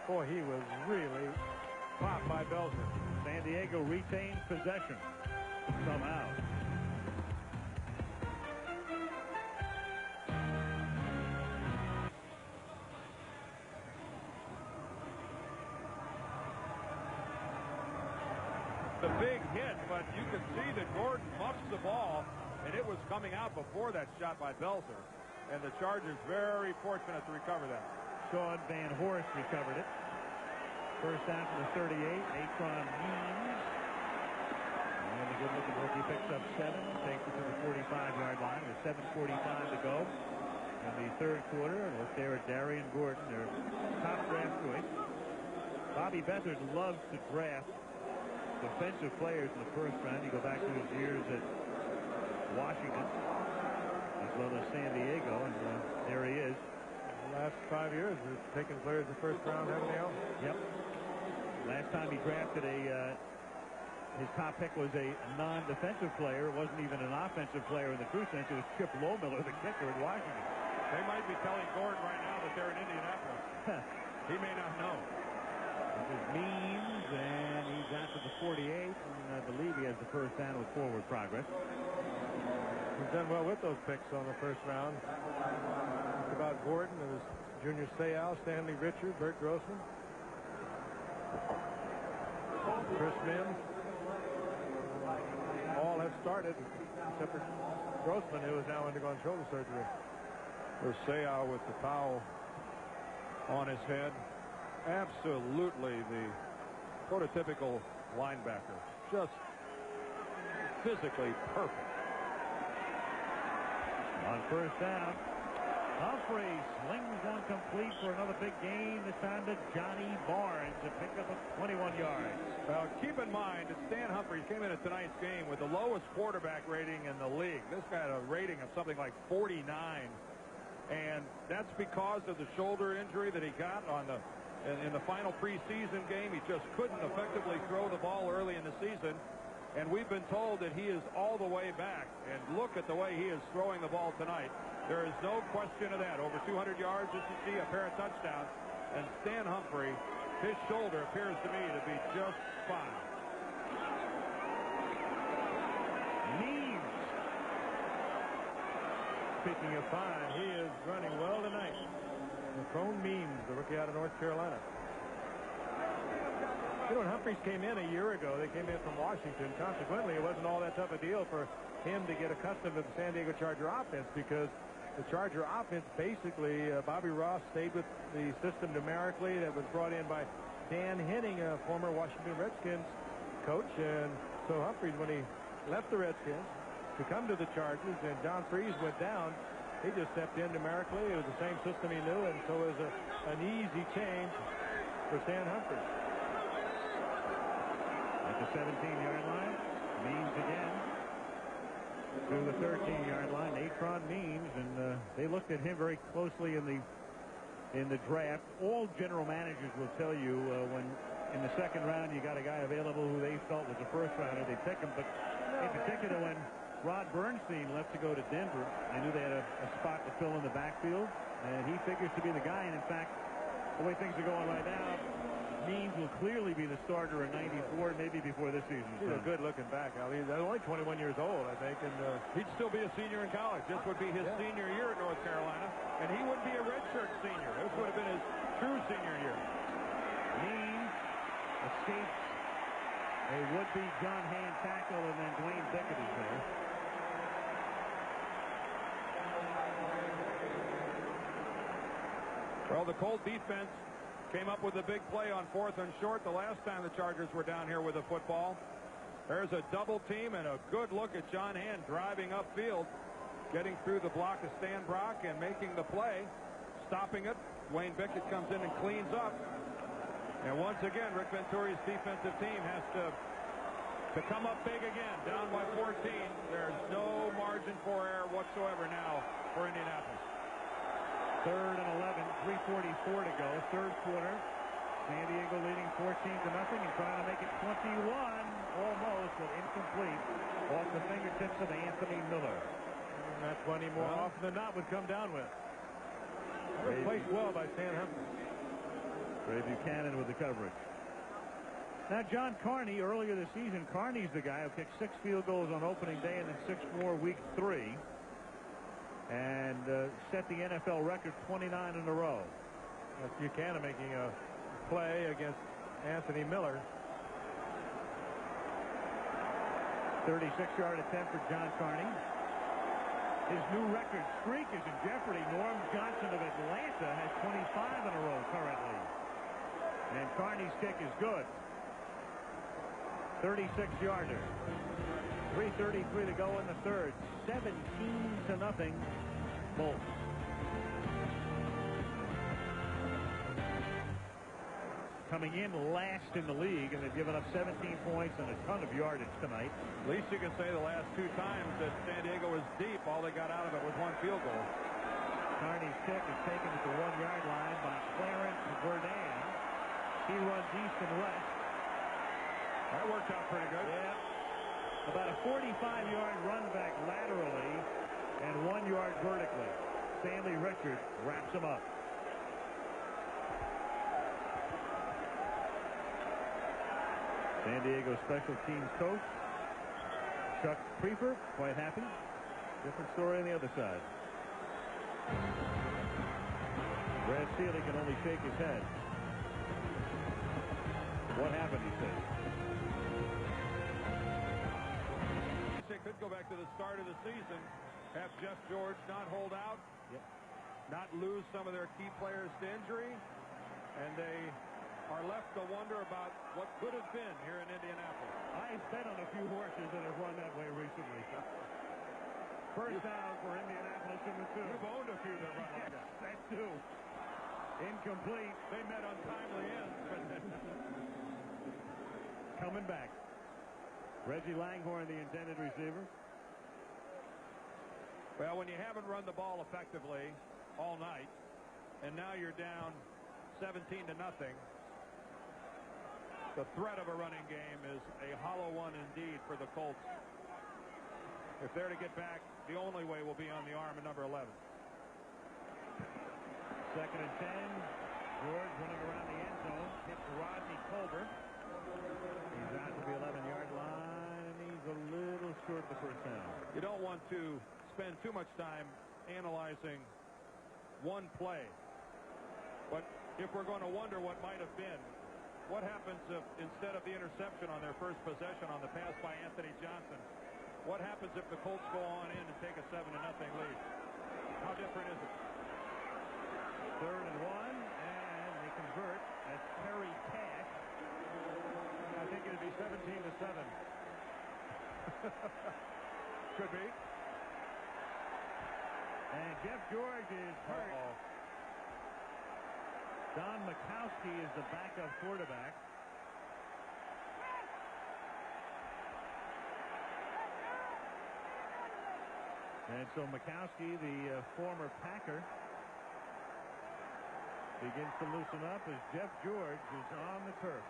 Boy, he was really popped by Belzer.
San Diego retains possession somehow.
The big hit, but you could see that Gordon muffs the ball, and it was coming out before that shot by Belzer. And the Chargers very fortunate to recover that.
Sean Van Horst recovered it. First down from the 38. Atron Means. And a good-looking rookie picks up 7. Takes it to the 45-yard line with 7:45 to go in the third quarter. And look there at Darian Gordon, their top draft choice. Bobby Beathard loves to draft defensive players in the first round. You go back to his years at Washington as well as San Diego, and there he is.
The last 5 years, he's taken players in the first round, haven't they all?
Yep. Last time he drafted his top pick was a non-defensive player. It wasn't even an offensive player in the true sense. It was Chip Lowmiller, the kicker at Washington.
They might be telling Gordon right now that they're in Indianapolis. He may not know.
This is Means, and he's out to the 48, and I believe he has the first down with forward progress.
He's done well with those picks on the first round. It's about Gordon. It was Junior Seau, Stanley Richard, Bert Grossman, Chris Mims. All have started, except for Grossman, who is now undergoing shoulder surgery.
There's Seau with the towel on his head. Absolutely the prototypical linebacker. Just physically perfect.
On first down, Humphrey slings one complete for another big gain. This time to Johnny Barnes to pick up 21 yards.
Well, keep in mind that Stan Humphries came into tonight's game with the lowest quarterback rating in the league. This guy had a rating of something like 49. And that's because of the shoulder injury that he got in the final preseason game. He just couldn't effectively throw the ball early in the season. And we've been told that he is all the way back. And look at the way he is throwing the ball tonight. There is no question of that. Over 200 yards, as you see, a pair of touchdowns. And Stan Humphrey, his shoulder appears to me to be just fine.
Means.
Speaking of fine, he is running well tonight. Macron Means, the rookie out of North Carolina. You know, when Humphries came in a year ago, they came in from Washington. Consequently, it wasn't all that tough a deal for him to get accustomed to the San Diego Charger offense, because the Charger offense basically, Bobby Ross stayed with the system numerically that was brought in by Dan Henning, a former Washington Redskins coach. And so Humphries, when he left the Redskins to come to the Chargers and John Freese went down, he just stepped in numerically. It was the same system he knew, and so it was an easy change for Stan Humphries.
At the 17-yard line, Means again to the 13-yard line. Atron Means, and they looked at him very closely in the draft. All general managers will tell you when in the second round you got a guy available who they felt was a first rounder, they pick him. But in particular, when Rod Bernstein left to go to Denver, they knew they had a spot to fill in the backfield, and he figures to be the guy. And in fact, the way things are going right now, Means will clearly be the starter in '94, maybe before this season.
He's a good-looking back. I mean, he's only 21 years old, I think, and
he'd still be a senior in college. This would be his senior year at North Carolina, and he would be a redshirt senior. This would have been his true senior year.
Means escapes a would-be John Hand tackle, and then Dwayne Beckett is there.
Well, the Colt defense came up with a big play on 4th and short the last time the Chargers were down here with the football. There's a double team and a good look at John Hand driving upfield, getting through the block of Stan Brock and making the play, stopping it. Wayne Bickett comes in and cleans up. And once again, Rick Venturi's defensive team has to come up big again, down by 14. There's no margin for error whatsoever now for Indianapolis.
3rd and 11, 3:44 to go, third quarter. San Diego leading 14-0 and trying to make it 21, almost, but incomplete off the fingertips of Anthony Miller.
And that's one he more often than not would come down with. Placed well by Stan Humphries.
Ray Buchanan with the coverage. Now, John Carney, earlier this season, Carney's the guy who kicked 6 field goals on opening day and then 6 more week 3. And set the NFL record 29 in a row.
That's Buchanan making a play against Anthony Miller.
36-yard attempt for John Carney. His new record streak is in jeopardy. Norm Johnson of Atlanta has 25 in a row currently. And Carney's kick is good. 36-yarder. 3:33 to go in the third. 17-0. Bolts. Coming in last in the league, and they've given up 17 points and a ton of yardage tonight.
At least you can say the last 2 times that San Diego was deep, all they got out of it was 1 field goal.
Carney's kick is taken at the 1-yard line by Clarence Verdun. He runs east and west.
That worked out pretty good.
Yeah. About a 45-yard run back laterally and 1 yard vertically. Stanley Richard wraps him up. San Diego special teams coach Chuck Prefer, quite happy. Different story on the other side. Brad Seeley can only shake his head. What happened, he says.
They could go back to the start of the season, have Jeff George not hold out, not lose some of their key players to injury, and they are left to wonder about what could have been here in Indianapolis.
I've bet on a few horses that have run that way recently. First down for Indianapolis in the 2.
You've owned a few that run like that.
That too. Incomplete.
They met untimely ends, but
coming back. Reggie Langhorne, the intended receiver.
Well, when you haven't run the ball effectively all night, and now you're down 17-0, the threat of a running game is a hollow one indeed for the Colts. If they're to get back, the only way will be on the arm of number 11.
2nd and 10. George running around the end zone. Hits Rodney Culver. He's out to the 11-yard line, and he's a little short the first down.
You don't want to spend too much time analyzing one play. But if we're going to wonder what might have been, what happens if instead of the interception on their first possession on the pass by Anthony Johnson, what happens if the Colts go on in and take a 7-0 lead? How different is it?
3rd and 1, and they convert. That's Terry Cash. I think it'd be 17-7.
Could be.
And Jeff George is hurt. Don Mikowski is the backup quarterback. And so Mikowski, the former Packer, begins to loosen up as Jeff George is on the turf.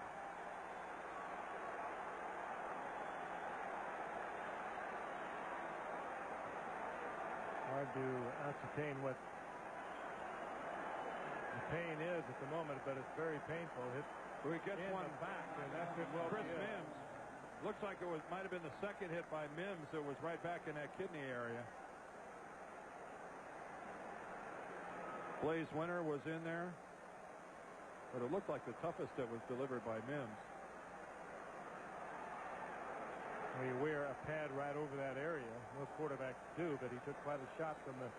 Hard to ascertain what the pain is at the moment, but it's very painful.
So he gets one
back, and that could well
Chris
be it.
Mims. Looks like it might have been the second hit by Mims that was right back in that kidney area. Blaze Winter was in there, but it looked like the toughest that was delivered by Mims.
Well, you wear a pad right over that area. Most quarterbacks do, but he took quite a shot from the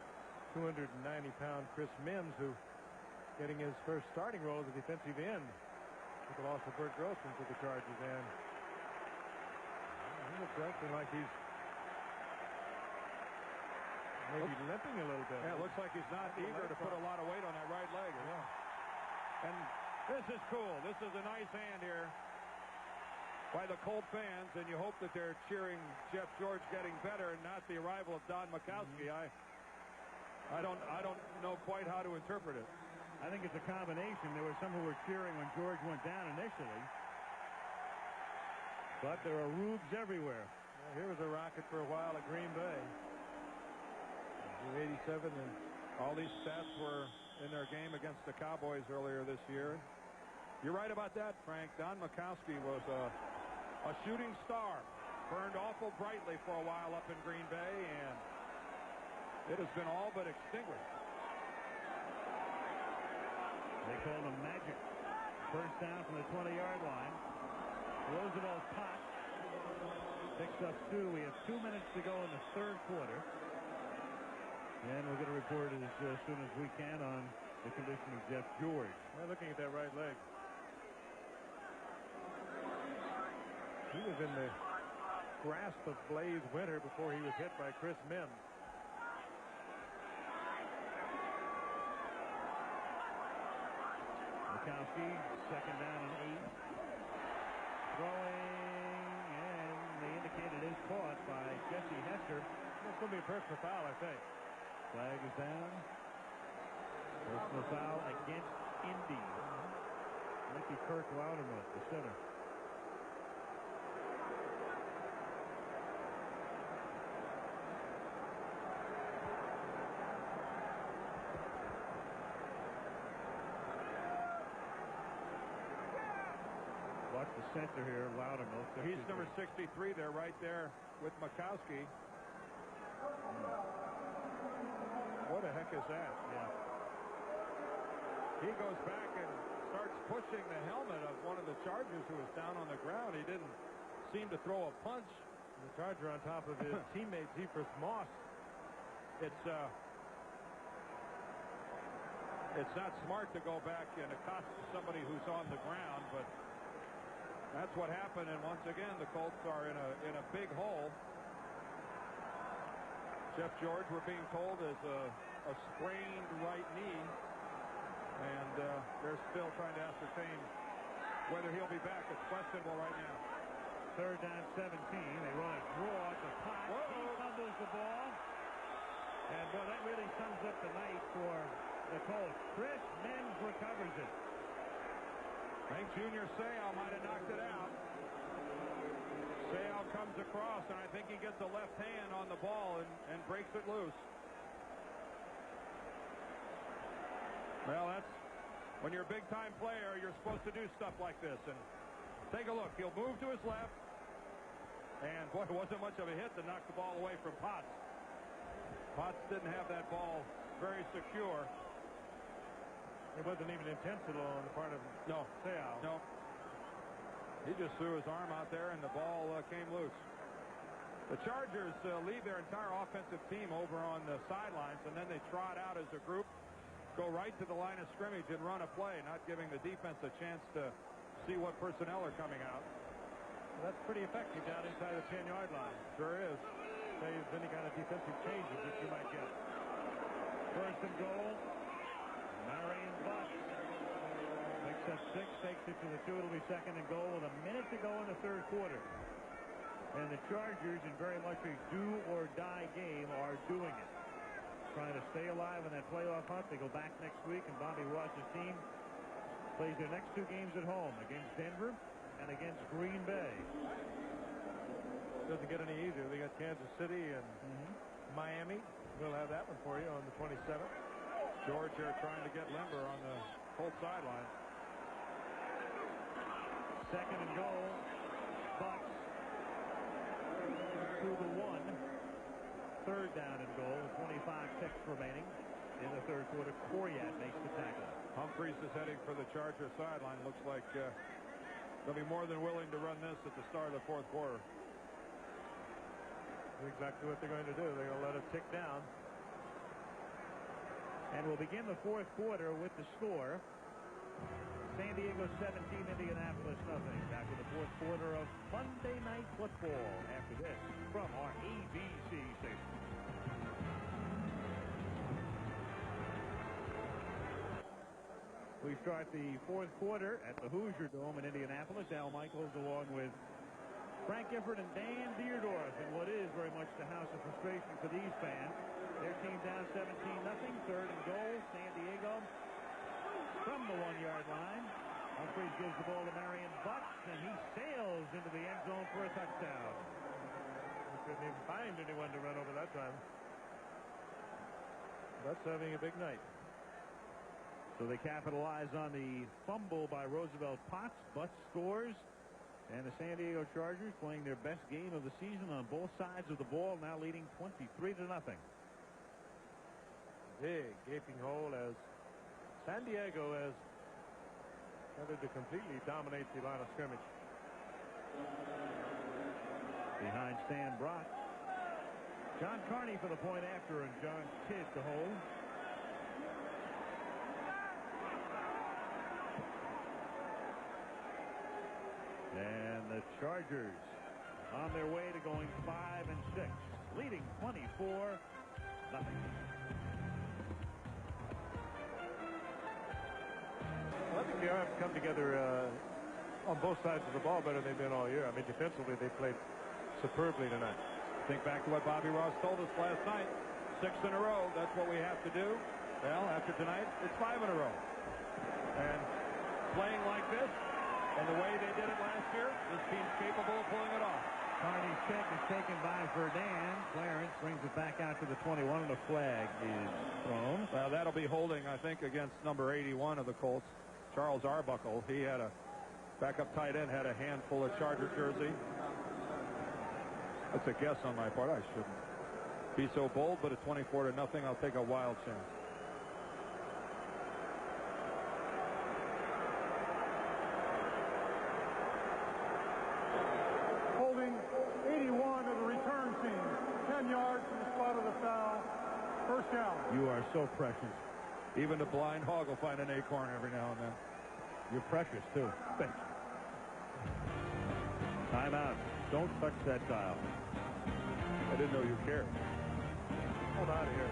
290-pound Chris Mims, who getting his first starting role as a defensive end with the loss of Bert Grossman to the Chargers. And he looks acting like he's maybe limping a little bit.
Yeah, it looks like he's not eager to put a lot of weight on that right leg.
Yeah.
And this is cool. This is a nice hand here by the Colt fans, and you hope that they're cheering Jeff George getting better and not the arrival of Don Mikowski. I don't know quite how to interpret it.
I think it's a combination. There were some who were cheering when George went down initially, but there are rubes everywhere.
Well, here was a rocket for a while at Green Bay. 87, and
all these stats were in their game against the Cowboys earlier this year. You're right about that, Frank. Don Mikowski was a shooting star. Burned awful brightly for a while up in Green Bay, and it has been all but extinguished.
They called him magic. First down from the 20-yard line. Roosevelt Potts picks up 2. We have 2 minutes to go in the third quarter. And we'll get a report as soon as we can on the condition of Jeff George.
We're looking at that right leg. He was in the grasp of Blaze Winter before he was hit by Chris Mims.
Mikowski, second down and 8. Throwing, and they indicated is caught by Jesse Hester.
It's going to be a personal foul, I think.
Flag is down. Personal foul against Indy. Might be Kirk Loudermilk, the center. Watch the center here, Loudermilk.
He's number 63 there, right there with Mikowski. What the heck is that?
Yeah.
He goes back and starts pushing the helmet of one of the Chargers who was down on the ground. He didn't seem to throw a punch.
The Charger on top of his teammate Zephyrus Moss.
It's not smart to go back and accost somebody who's on the ground, but that's what happened. And once again, the Colts are in a big hole. Jeff George, we're being told, is a sprained right knee, and they're still trying to ascertain whether he'll be back. It's questionable right now.
Third down 17. They run a draw to Potts. He fumbles the ball. And, boy, that really sums up the night for the Colts. Chris Mims recovers it.
I think Junior Seau might have knocked it out. Seau comes across, and I think he gets a left hand on the ball and breaks it loose. Well, that's when you're a big-time player, you're supposed to do stuff like this. And take a look. He'll move to his left. And, boy, it wasn't much of a hit to knock the ball away from Potts. Potts didn't have that ball very secure.
It wasn't even intentional on the part of Seau.
No. He just threw his arm out there, and the ball came loose. The Chargers leave their entire offensive team over on the sidelines, and then they trot out as a group, go right to the line of scrimmage and run a play, not giving the defense a chance to see what personnel are coming out.
Well, that's pretty effective down inside the 10-yard line.
Sure is.
Saves any kind of defensive changes that you might get.
First and goal. Marion Buck picks up 6, takes it to the 2. It'll be second and goal with a minute to go in the third quarter. And the Chargers, in very much a do-or-die game, are doing it. Trying to stay alive in that playoff hunt. They go back next week, and Bobby Ross's team plays their next 2 games at home against Denver and against Green Bay.
Doesn't get any easier. They got Kansas City and Miami. We'll have that one for you on the 27th.
George here trying to get limber on the Colts sideline.
Second and goal. Bucks to the 1. Third down and goal with 25 ticks remaining in the third quarter. Coriat makes the tackle.
Humphreys is heading for the Chargers sideline. Looks like they'll be more than willing to run this at the start of the fourth quarter.
That's exactly what they're going to do. They're going to let it tick down.
And we'll begin the fourth quarter with the score. San Diego 17, Indianapolis nothing. Back with the fourth quarter of Monday Night Football after this from our ABC station. We start the fourth quarter at the Hoosier Dome in Indianapolis. Al Michaels along with Frank Gifford and Dan Dierdorf in what is very much the house of frustration for these fans. Their team down 17-0, third and goal. San Diego from the 1-yard line. Humphreys gives the ball to Marion Butts, and he sails into the end zone for a touchdown.
He couldn't even find anyone to run over that time. Butts having a big night.
So they capitalize on the fumble by Roosevelt Potts. Butts scores. And the San Diego Chargers playing their best game of the season on both sides of the ball, now leading 23-0.
Big gaping hole as San Diego has started to completely dominate the line of scrimmage.
Behind Stan Brock. John Carney for the point after, and John Kidd to hold. And the Chargers on their way to going 5-6, leading 24-0.
I think they have come together on both sides of the ball better than they've been all year. I mean, defensively, they played superbly tonight.
Think back to what Bobby Ross told us last night. 6 in a row, that's what we have to do. Well, after tonight, it's 5 in a row. And playing like this, and the way they did it last year, this team's capable of pulling it off.
Carney's check is taken by Verdun. Clarence brings it back out to the 21, and a flag is thrown.
Well, that'll be holding, I think, against number 81 of the Colts, Charles Arbuckle. He had a backup tight end, had a handful of Charger jersey. That's a guess on my part. I shouldn't be so bold, but at 24-0, I'll take a wild chance.
Holding 81 of the return team. 10 yards from the spot of the foul. First down.
You are so precious.
Even the blind hog will find an acorn every now and then.
You're precious, too.
Thank you.
Timeout. Don't touch that dial.
I didn't know you cared.
I'm out of here.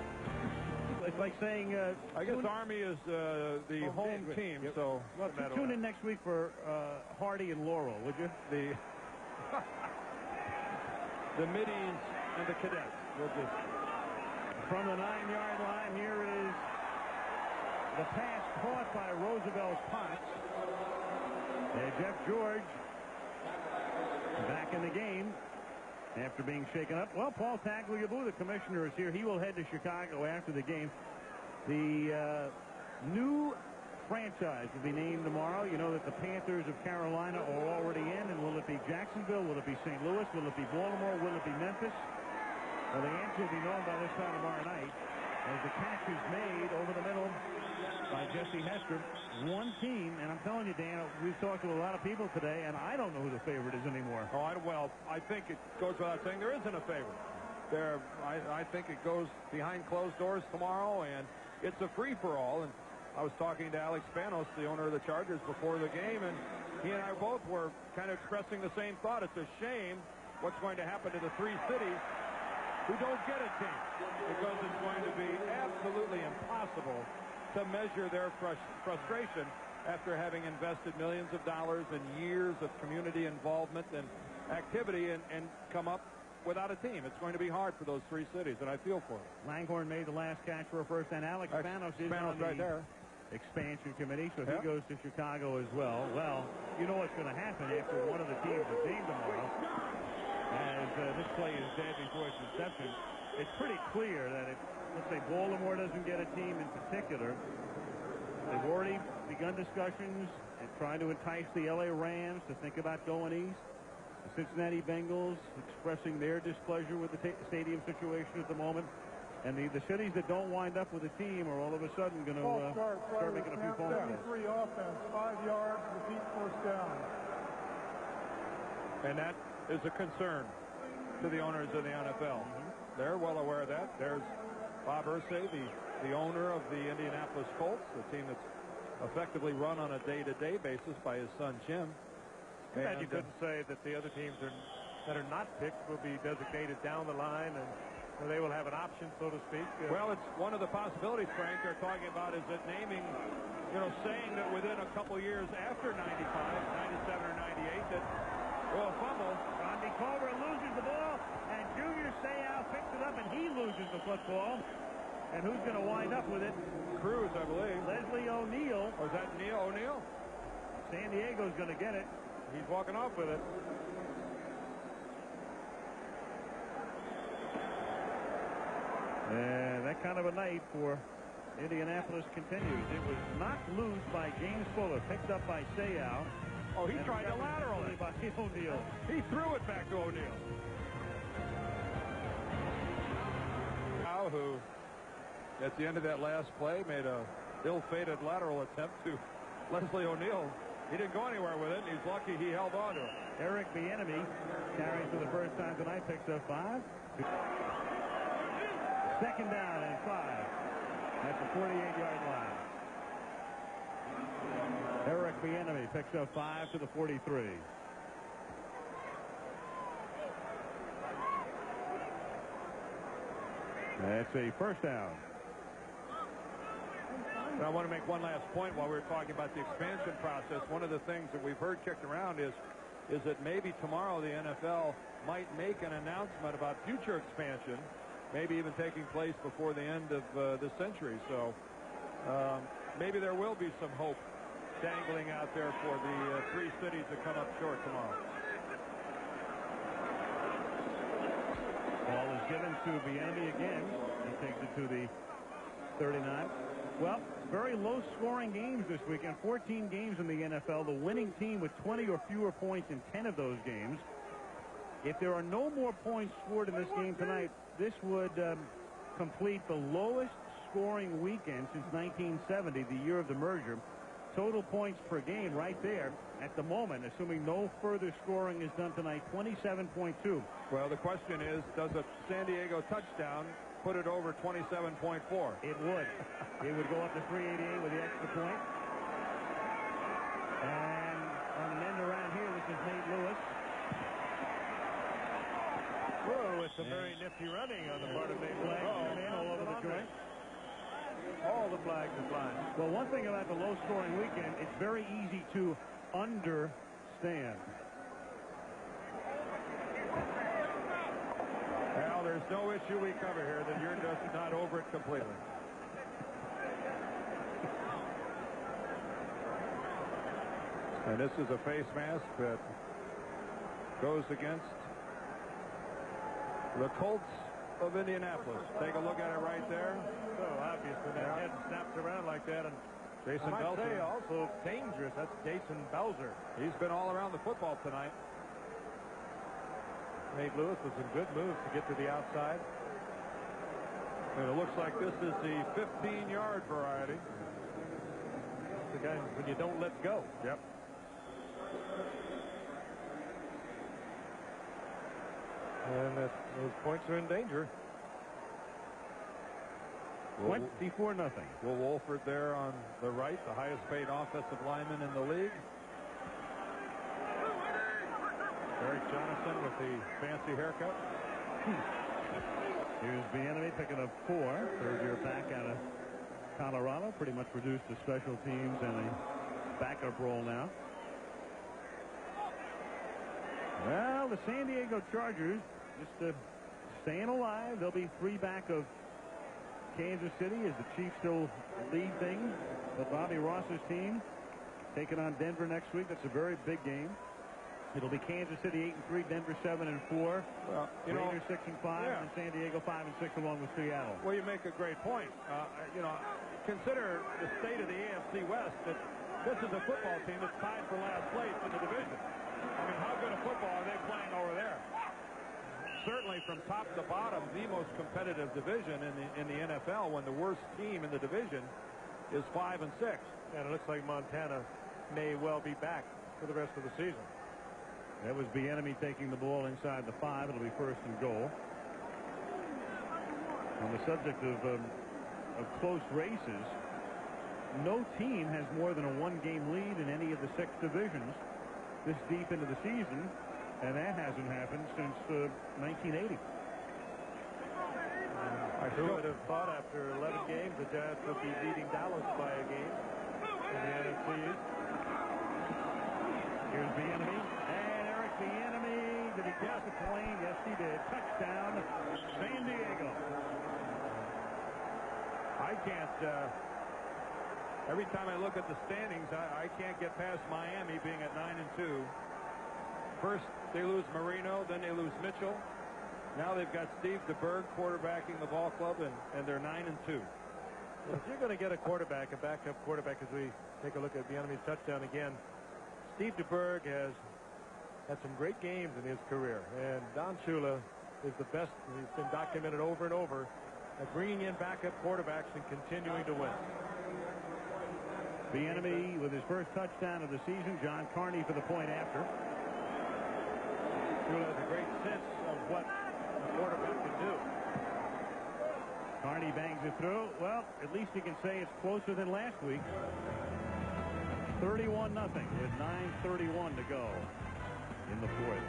It's like saying...
I guess Army is the home team,
yep.
so...
Well, tune in next week for Hardy and Laurel, would you?
The middies and the cadets. We'll just...
From the 9-yard line, here is the pass caught by Roosevelt Potts. And Jeff George back in the game after being shaken up. Well, Paul Tagliabue, the commissioner, is here. He will head to Chicago after the game. The new franchise will be named tomorrow. You know that the Panthers of Carolina are already in. And will it be Jacksonville? Will it be St. Louis? Will it be Baltimore? Will it be Memphis? Well, the answer will be known by this time tomorrow night as the catch is made over the middle by Jesse Hester. One team, and I'm telling you, Dan, we've talked to a lot of people today, and I don't know who the favorite is anymore.
Oh, well, I think it goes without saying there isn't a favorite. I think it goes behind closed doors tomorrow, and it's a free-for-all. And I was talking to Alex Spanos, the owner of the Chargers, before the game, and he and I both were kind of expressing the same thought. It's a shame what's going to happen to the three cities who don't get a team, because it's going to be absolutely impossible to measure their frustration after having invested millions of dollars and years of community involvement and activity and come up without a team. It's going to be hard for those three cities, and I feel for it.
Langhorne made the last catch for a first, and Alex Spanos is on the
right there.
Expansion committee, so he goes to Chicago as well. Well, you know what's going to happen after one of the teams is named tomorrow. As this play is dead before its inception, it's pretty clear that if, let's say, Baltimore doesn't get a team in particular, they've already begun discussions and trying to entice the L.A. Rams to think about going east. The Cincinnati Bengals expressing their displeasure with the stadium situation at the moment. And the cities that don't wind up with a team are all of a sudden going to start making a few phone calls.
73 offense, 5 yards, repeat first down.
And that is a concern to the owners of the NFL. They're well aware of that. There's Bob Irsay, the the owner of the Indianapolis Colts, the team that's effectively run on a day-to-day basis by his son Jim.
And you couldn't say that the other teams that are not picked will be designated down the line, and they will have an option, so to speak.
Well, it's one of the possibilities, Frank, they're talking about is that naming, saying that within a couple years after 95, 97 or 98, that, well, a fumble.
Randy Culver loses the ball, and Junior Seau picks it up, and he loses the football. And who's going to wind up with it?
Cruz, I believe.
Leslie O'Neal.
Was that O'Neal?
San Diego's going to get it.
He's walking off with it.
And that kind of a night for Indianapolis continues. It was knocked loose by James Fuller, picked up by Seau.
Oh, he tried to lateral it.
By O'Neal.
He threw it back to O'Neal. Now, who, at the end of that last play, made a ill-fated lateral attempt to Leslie O'Neal. He didn't go anywhere with it, and he's lucky he held on to it.
Eric Bieniemy carries for the first time tonight, picks up 5. Second down and 5 at the 48-yard line. Eric Bieniemy picks up 5 to the 43. That's a first down.
I want to make one last point while we're talking about the expansion process. One of the things that we've heard kicked around is that maybe tomorrow the NFL might make an announcement about future expansion, maybe even taking place before the end of this century. So maybe there will be some hope dangling out there for the 3 cities that come up short tomorrow.
Ball is given to Bieniemy again. He takes it to the 39. Well, very low-scoring games this weekend. 14 games in the NFL. The winning team with 20 or fewer points in 10 of those games. If there are no more points scored in this game tonight, this would complete the lowest scoring weekend since 1970, the year of the merger. Total points per game right there at the moment, assuming no further scoring is done tonight, 27.2.
Well, the question is, does a San Diego touchdown put it over 27.4?
It would. It would go up to 388 with the extra point. And on an end around here, this is Nate Lewis.
Whoa, it's a very nifty running on the part of Nate Lewis.
All over the joint.
All the flags are flying.
Well, one thing about the low-scoring weekend, it's very easy to understand.
Well, there's no issue we cover here that you're just not over it completely. And this is a face mask that goes against the Colts of Indianapolis. Take a look at it right there.
So obvious when that head snaps around like that. And
Jason
I might
Belzer.
say also dangerous. That's Jason Belzer.
He's been all around the football tonight.
Nate Lewis with some good moves to get to the outside.
And it looks like this is the 15-yard variety.
The guy when you don't let go.
Yep.
And those points are in danger.
24-0.
Will Wolford there on the right, the highest paid offensive lineman in the league. Eric Jonathan with the fancy haircut.
Here's Bieniemy picking up 4. Third-year back out of Colorado. Pretty much reduced to special teams and a backup role now. Well, the San Diego Chargers just staying alive. They'll be 3 back of Kansas City as the Chiefs still lead things. But Bobby Ross's team taking on Denver next week. That's a very big game. It'll be Kansas City 8-3, Denver 7-4.
Well,
Raiders 6-5, and San Diego 5-6 along with Seattle.
Well, you make a great point. Consider the state of the AFC West. That this is a football team that's tied for last place in the division. I mean, how good a football are they playing over there? Certainly from top to bottom, the most competitive division in the NFL, when the worst team in the division is 5-6.
And it looks like Montana may well be back for the rest of the season.
That was Bieniemy taking the ball inside the 5. It'll be first and goal. On the subject of of close races. No team has more than a one-game lead in any of the 6 divisions this deep into the season, and that hasn't happened since 1980.
Who would have thought after 11 games the Giants would be leading Dallas by a game in the NFC East?
Here's Bieniemy, and Eric Bieniemy. Did he get the plane? Yes, he did. Touchdown, San Diego.
I can't. Every time I look at the standings, I can't get past Miami being at 9-2. First, they lose Marino, then they lose Mitchell. Now they've got Steve DeBerg quarterbacking the ball club, and they're 9-2.
Well, if you're going to get a quarterback, a backup quarterback, as we take a look at Bieniemy's touchdown again, Steve DeBerg has had some great games in his career, and Don Shula is the best. He's been documented over and over at bringing in backup quarterbacks and continuing to win.
Bieniemy with his first touchdown of the season. John Carney for the point after.
Shula has a great sense of what a quarterback can do.
Carney bangs it through. Well, at least he can say it's closer than last week. 31-0 with 9:31 to go in the 4th.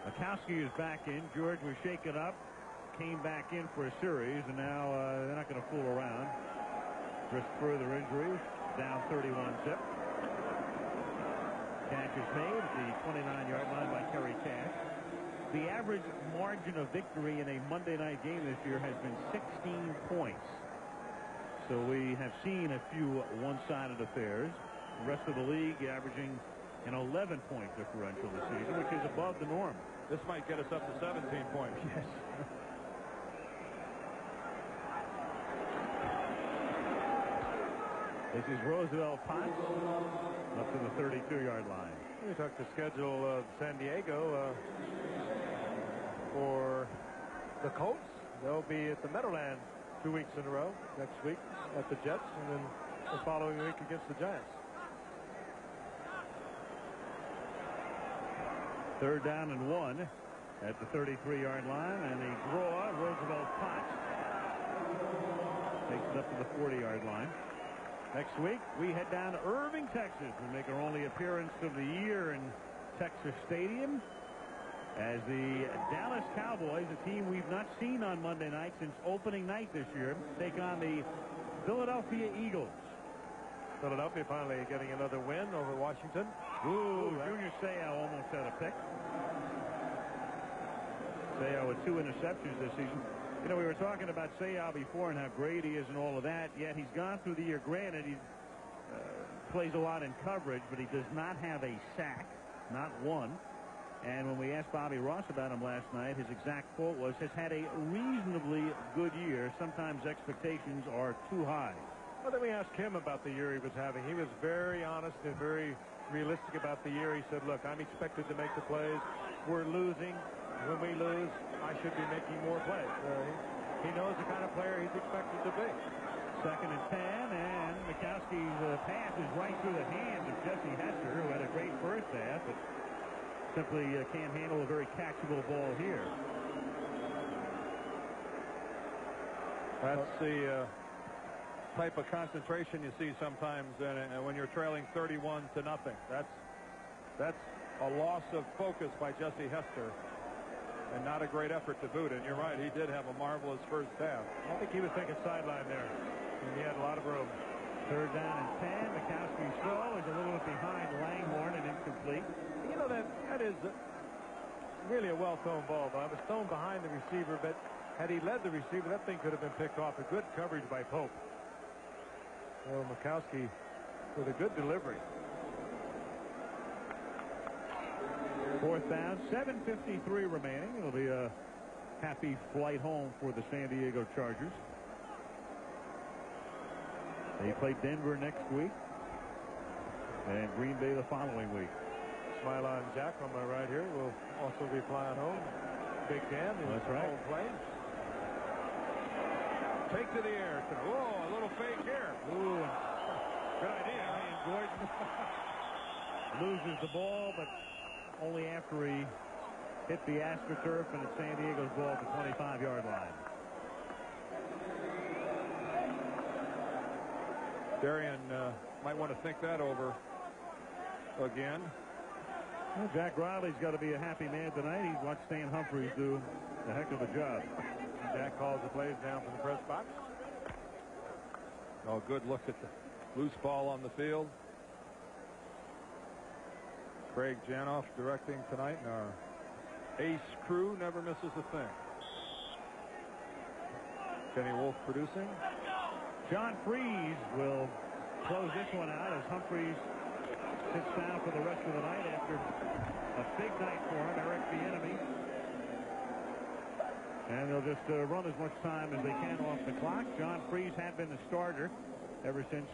Mikowski is back in. George was shaken up, came back in for a series, and now they're not going to fool around. Risk further injuries. Down 31-0. Catch is made at the 29-yard line by Terry Cash. The average margin of victory in a Monday night game this year has been 16 points. So we have seen a few one-sided affairs. The rest of the league averaging an 11-point differential this season, which is above the norm.
This might get us up to 17 points.
Yes. This is Roosevelt Potts up to the 32-yard line.
We talked the schedule of San Diego for the Colts. They'll be at the Meadowlands 2 weeks in a row. Next week at the Jets, and then the following week against the Giants.
3rd down and 1 at the 33-yard line, and the draw, Roosevelt Potts takes it up to the 40-yard line. Next week, we head down to Irving, Texas. We make our only appearance of the year in Texas Stadium as the Dallas Cowboys, a team we've not seen on Monday night since opening night this year, take on the Philadelphia Eagles.
Philadelphia finally getting another win over Washington.
Ooh, Junior Seau almost had a pick. Seau with 2 interceptions this season. You know, we were talking about Seau before and how great he is and all of that, yet he's gone through the year. Granted, he plays a lot in coverage, but he does not have a sack, not one. And when we asked Bobby Ross about him last night, his exact quote was, has had a reasonably good year. Sometimes expectations are too high.
Well, then we asked him about the year he was having. He was very honest and very realistic about the year. He said, look, I'm expected to make the plays. We're losing. When we lose, I should be making more plays. He knows the kind of player he's expected to be.
2nd and 10, and Mikowski's pass is right through the hands of Jesse Hester, who had a great first half, but simply can't handle a very catchable ball here.
That's the type of concentration you see sometimes when you're trailing 31-0. That's a loss of focus by Jesse Hester. And not a great effort to boot. And you're right, he did have a marvelous first half.
I think he was thinking sideline there. And he had a lot of room.
3rd down and 10. Mikowski's throw is a little bit behind Langhorne and incomplete.
You know, that is really a well-thrown ball. But I was thrown behind the receiver, but had he led the receiver, that thing could have been picked off. A good coverage by Pope. So Mikowski with a good delivery.
4th down, 7:53 remaining. It'll be a happy flight home for the San Diego Chargers. They play Denver next week and Green Bay the following week.
Smilon Jack on my right here will also be flying home. Big Dan is
That's right.
home plane.
Take to the air. Whoa, a little fake here.
Ooh.
Good idea.
Gordon loses the ball, but only after he hit the AstroTurf, and it's San Diego's ball at the 25-yard line.
Darian might want to think that over again.
Well, Jack Riley's got to be a happy man tonight. He's watched Stan Humphries do a heck of a job.
Jack calls the plays down from the press box.
Oh, good look at the loose ball on the field. Craig Janoff directing tonight, and our ace crew never misses a thing. Kenny Wolf producing.
John Freese will close this one out as Humphries sits down for the rest of the night after a big night for him. Eric Bieniemy. And they'll just run as much time as they can off the clock. John Freese had been the starter ever since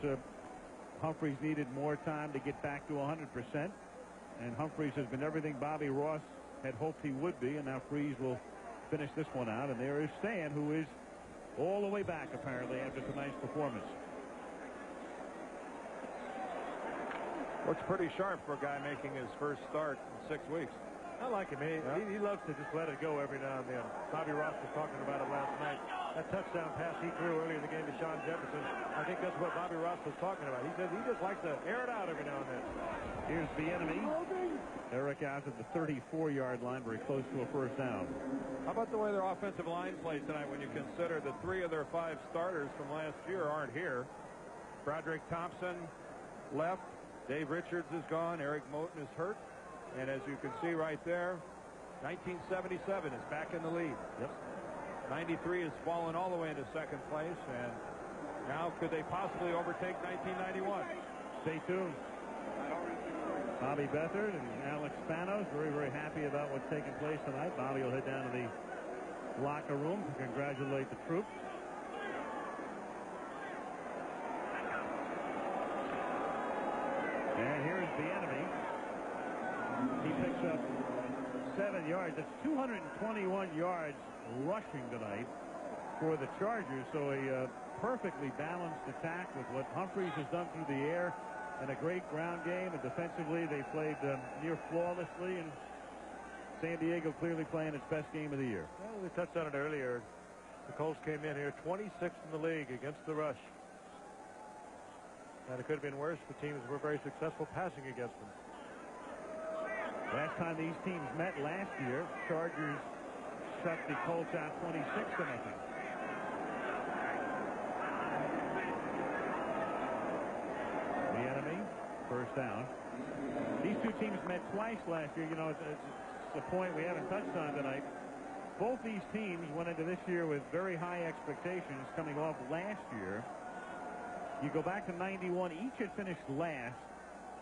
Humphries needed more time to get back to 100%. And Humphries has been everything Bobby Ross had hoped he would be. And now Freese will finish this one out. And there is Stan, who is all the way back, apparently, after tonight's performance.
Looks pretty sharp for a guy making his first start in 6 weeks.
I like him. He loves to just let it go every now and then. Bobby Ross was talking about it last night. That touchdown pass he threw earlier in the game to Sean Jefferson, I think that's what Bobby Ross was talking about. He says he just likes to air it out every now and then.
Here's Bieniemy. Eric out at the 34-yard line, very close to a first down.
How about the way their offensive line plays tonight when you consider that 3 of their 5 starters from last year aren't here? Broderick Thompson left. Dave Richards is gone. Eric Moten is hurt. And as you can see right there, 1977 is back in the lead.
Yep.
93 has fallen all the way into second place. And now could they possibly overtake 1991?
Stay tuned. Bobby Beathard and Alex Spanos very, very happy about what's taking place tonight. Bobby will head down to the locker room to congratulate the troops. And here's Bieniemy. He picks up 7 yards. That's 221 yards rushing tonight for the Chargers. So a perfectly balanced attack with what Humphries has done through the air and a great ground game. And defensively, they played near flawlessly. And San Diego clearly playing its best game of the year.
Well, we touched on it earlier. The Colts came in here 26th in the league against the rush. And it could have been worse. The teams were very successful passing against them.
Last time these teams met last year, Chargers shut the Colts out 26-0. Bieniemy, first down. These two teams met twice last year. You know, it's a point we haven't touched on tonight. Both these teams went into this year with very high expectations coming off last year. You go back to 91, each had finished last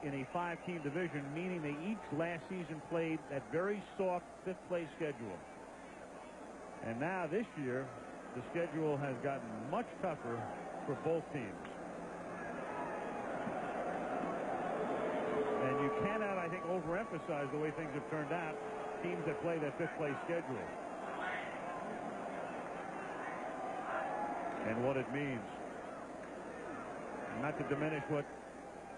in a 5-team division, meaning they each last season played that very soft 5th-place schedule. And now this year, the schedule has gotten much tougher for both teams. And you cannot, I think, overemphasize the way things have turned out, teams that play that 5th-place schedule. And what it means. Not to diminish what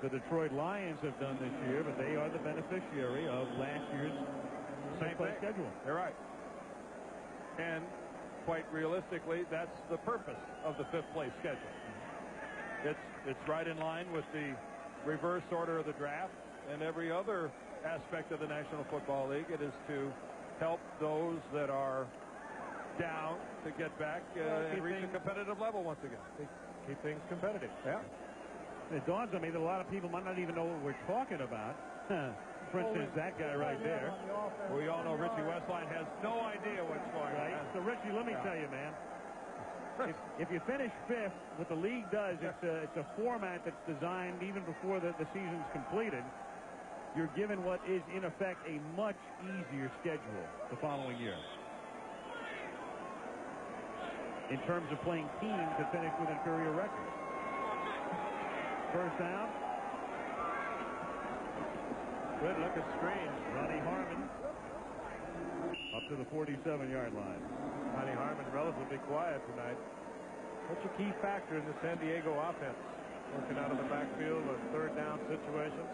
the Detroit Lions have done this year, but they are the beneficiary of last year's same-place schedule.
You're right. And quite realistically, that's the purpose of the 5th-place schedule. It's right in line with the reverse order of the draft and every other aspect of the National Football League. It is to help those that are down to get back and reach a competitive level once again.
Keep things competitive.
Yeah.
It dawns on me that a lot of people might not even know what we're talking about. For instance, that guy right there.
We all know Richie Westline has no idea what's going on.
So, Richie, let me tell you, man. If you finish 5th, what the league does, it's a format that's designed even before the season's completed. You're given what is, in effect, a much easier schedule the following year. In terms of playing teams that finish with inferior records. First down.
Good look at screen.
Ronnie Harmon up to the 47-yard line.
Ronnie Harmon relatively quiet tonight. Such a key factor in the San Diego offense. Working out of the backfield of 3rd down situations.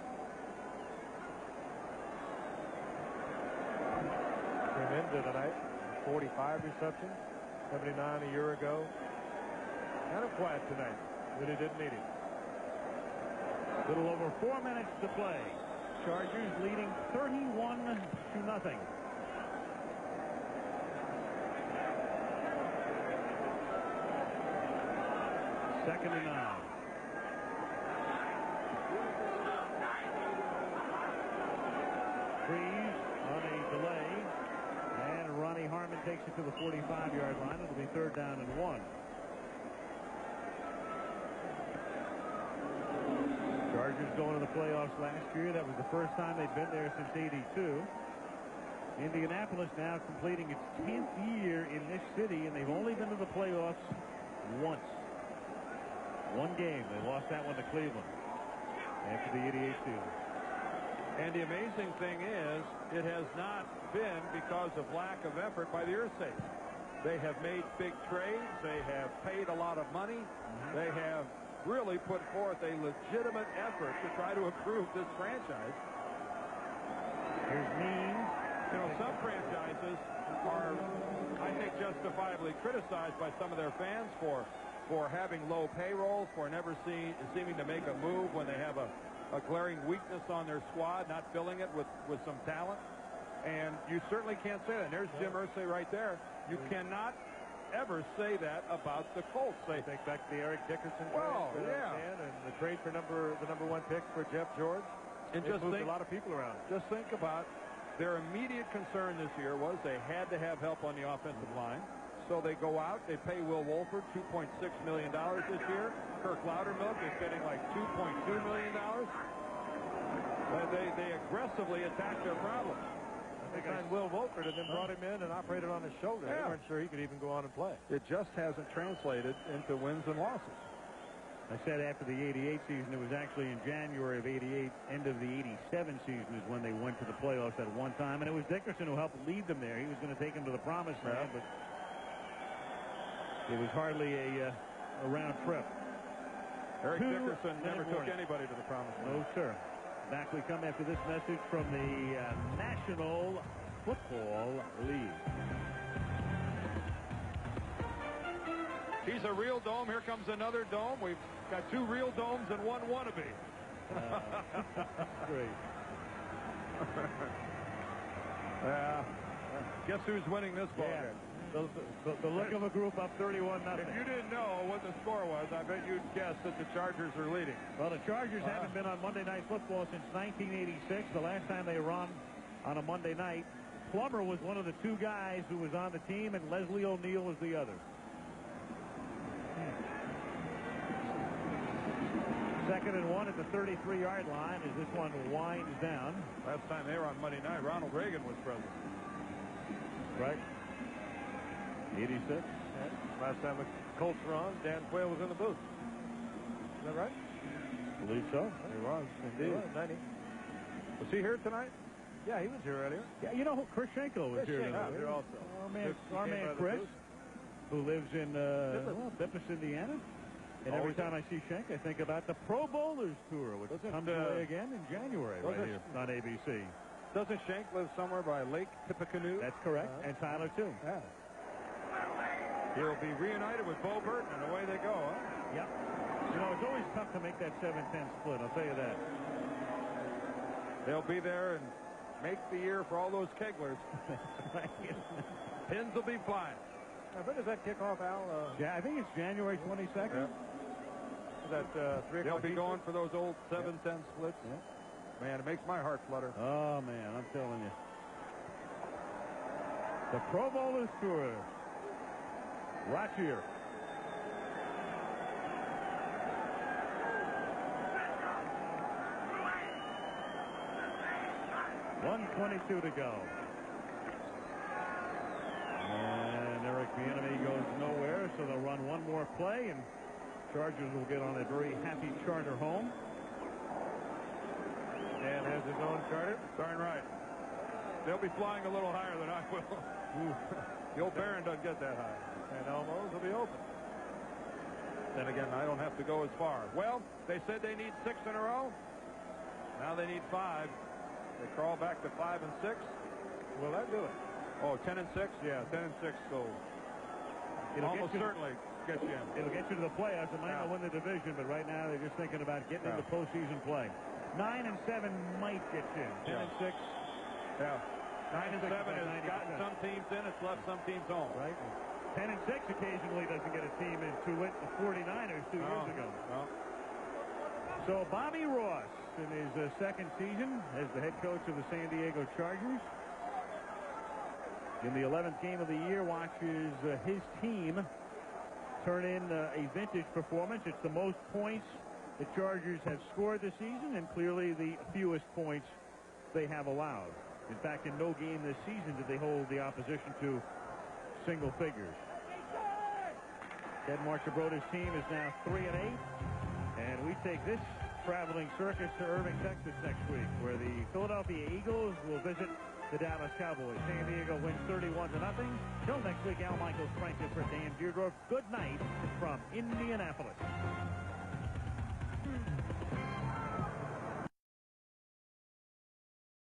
tonight. 45 receptions, 79 a year ago. Kind of quiet tonight. Really didn't need him.
Little over 4 minutes to play. Chargers leading 31-0. Second and 9. Freeze on a delay. And Ronnie Harmon takes it to the 45-yard line. It'll be 3rd down and 1. Chargers going to the playoffs last year. That was the first time they'd been there since '82. Indianapolis now completing its 10th year in this city, and they've only been to the playoffs once. One game. They lost that one to Cleveland after the '88 season.
And the amazing thing is, it has not been because of lack of effort by the Earthsakes. They have made big trades. They have paid a lot of money. They have really put forth a legitimate effort to try to improve this franchise.
Here's Mean.
You know, some franchises are, I think, justifiably criticized by some of their fans for having low payrolls, for never seeming to make a move when they have a glaring weakness on their squad, not filling it with some talent. And you certainly can't say that. And there's Jim Irsay right there. You cannot ever say that about the Colts. They
think back to the Eric Dickerson trade.
Well, yeah.
And the trade for the number 1 pick for Jeff George.
And just
moved
think,
a lot of people around.
Just think about their immediate concern this year was they had to have help on the offensive line. So they go out, they pay Will Wolford $2.6 million this year. Kirk Loudermilk is getting like $2.2 million. They aggressively attack their problems.
They signed Will Wolford and then brought him in and operated on his shoulder.
Yeah.
They weren't sure he could even go on and play.
It just hasn't translated into wins and losses.
I said after the '88 season, it was actually in January of '88, end of the '87 season is when they went to the playoffs at one time, and it was Dickerson who helped lead them there. He was going to take them to the promised land, but it was hardly a round trip.
Eric Dickerson never took anybody to the promised land.
No, sir. Back we come after this message from the National Football League.
He's a real dome. Here comes another dome. We've got 2 real domes and 1 wannabe.
Great.
Guess who's winning this ball game?
The look of a group up 31-0.
If you didn't know what the score was, I bet you'd guess that the Chargers are leading.
Well, the Chargers haven't been on Monday Night Football since 1986. The last time they were on a Monday night, Plummer was one of the 2 guys who was on the team, and Leslie O'Neal was the other. Second and 1 at the 33-yard line as this one winds down.
Last time they were on Monday night, Ronald Reagan was president.
Right. 86.
Yeah. Last time the Colts were on, Dan Quayle was in the booth. Is that right?
I believe so.
He was, indeed. 90. Was he here tonight? Yeah, he was here earlier.
Yeah, you know, Chris Schenkel was here tonight.
Here also.
Our man Chris, who lives in Memphis, Indiana. And every time I see Schenk, I think about the Pro Bowlers Tour, which comes away again in January right here on ABC.
Doesn't Schenk live somewhere by Lake Tippecanoe?
That's correct. And Tyler, too.
Yeah. He'll be reunited with Bo Burton, and away they go, huh?
Yep. You know, it's always tough to make that 7-10 split, I'll tell you that.
They'll be there and make the year for all those kegglers. Pins will be flying.
When does that kick off, Al?
Yeah, I think it's January 22nd.
Yeah. Is that 3 o'clock?
They'll be going for those old 7-10 splits.
Yeah.
Man, it makes my heart flutter.
Oh, man, I'm telling you. The Pro Bowlers Tour. Right here. .122 to go. And Eric Bieniemy goes nowhere, so they'll run one more play, and Chargers will get on a very happy charter home.
Dan has his own charter.
Darn right. They'll be flying a little higher than I will. The old Baron doesn't get that high.
And Elmo's will be open.
Then again, I don't have to go as far. Well, they said they need 6 in a row. Now they need 5. They crawl back to 5 and 6.
Will that do it?
Oh, 10-6? Yeah, 10-6. So almost certainly gets you in.
It'll get you to the playoffs. It might not win the division, but right now they're just thinking about getting into postseason play. 9-7 might get you in. 10-6.
Yeah. 9-7 has gotten some teams in. It's left some teams home.
Right. 10-6 occasionally doesn't get a team into it. The 49ers 2 years ago.
No.
So Bobby Ross in his second season as the head coach of the San Diego Chargers. In the 11th game of the year, watches his team turn in a vintage performance. It's the most points the Chargers have scored this season, and clearly the fewest points they have allowed. In fact, in no game this season did they hold the opposition to single figures. Ted Marchibroda's team is now 3-8, and we take this traveling circus to Irving, Texas next week, where the Philadelphia Eagles will visit the Dallas Cowboys. San Diego wins 31-0. Till next week, Al Michaels, Frank Gifford, Dan Deirdre. Good night from Indianapolis.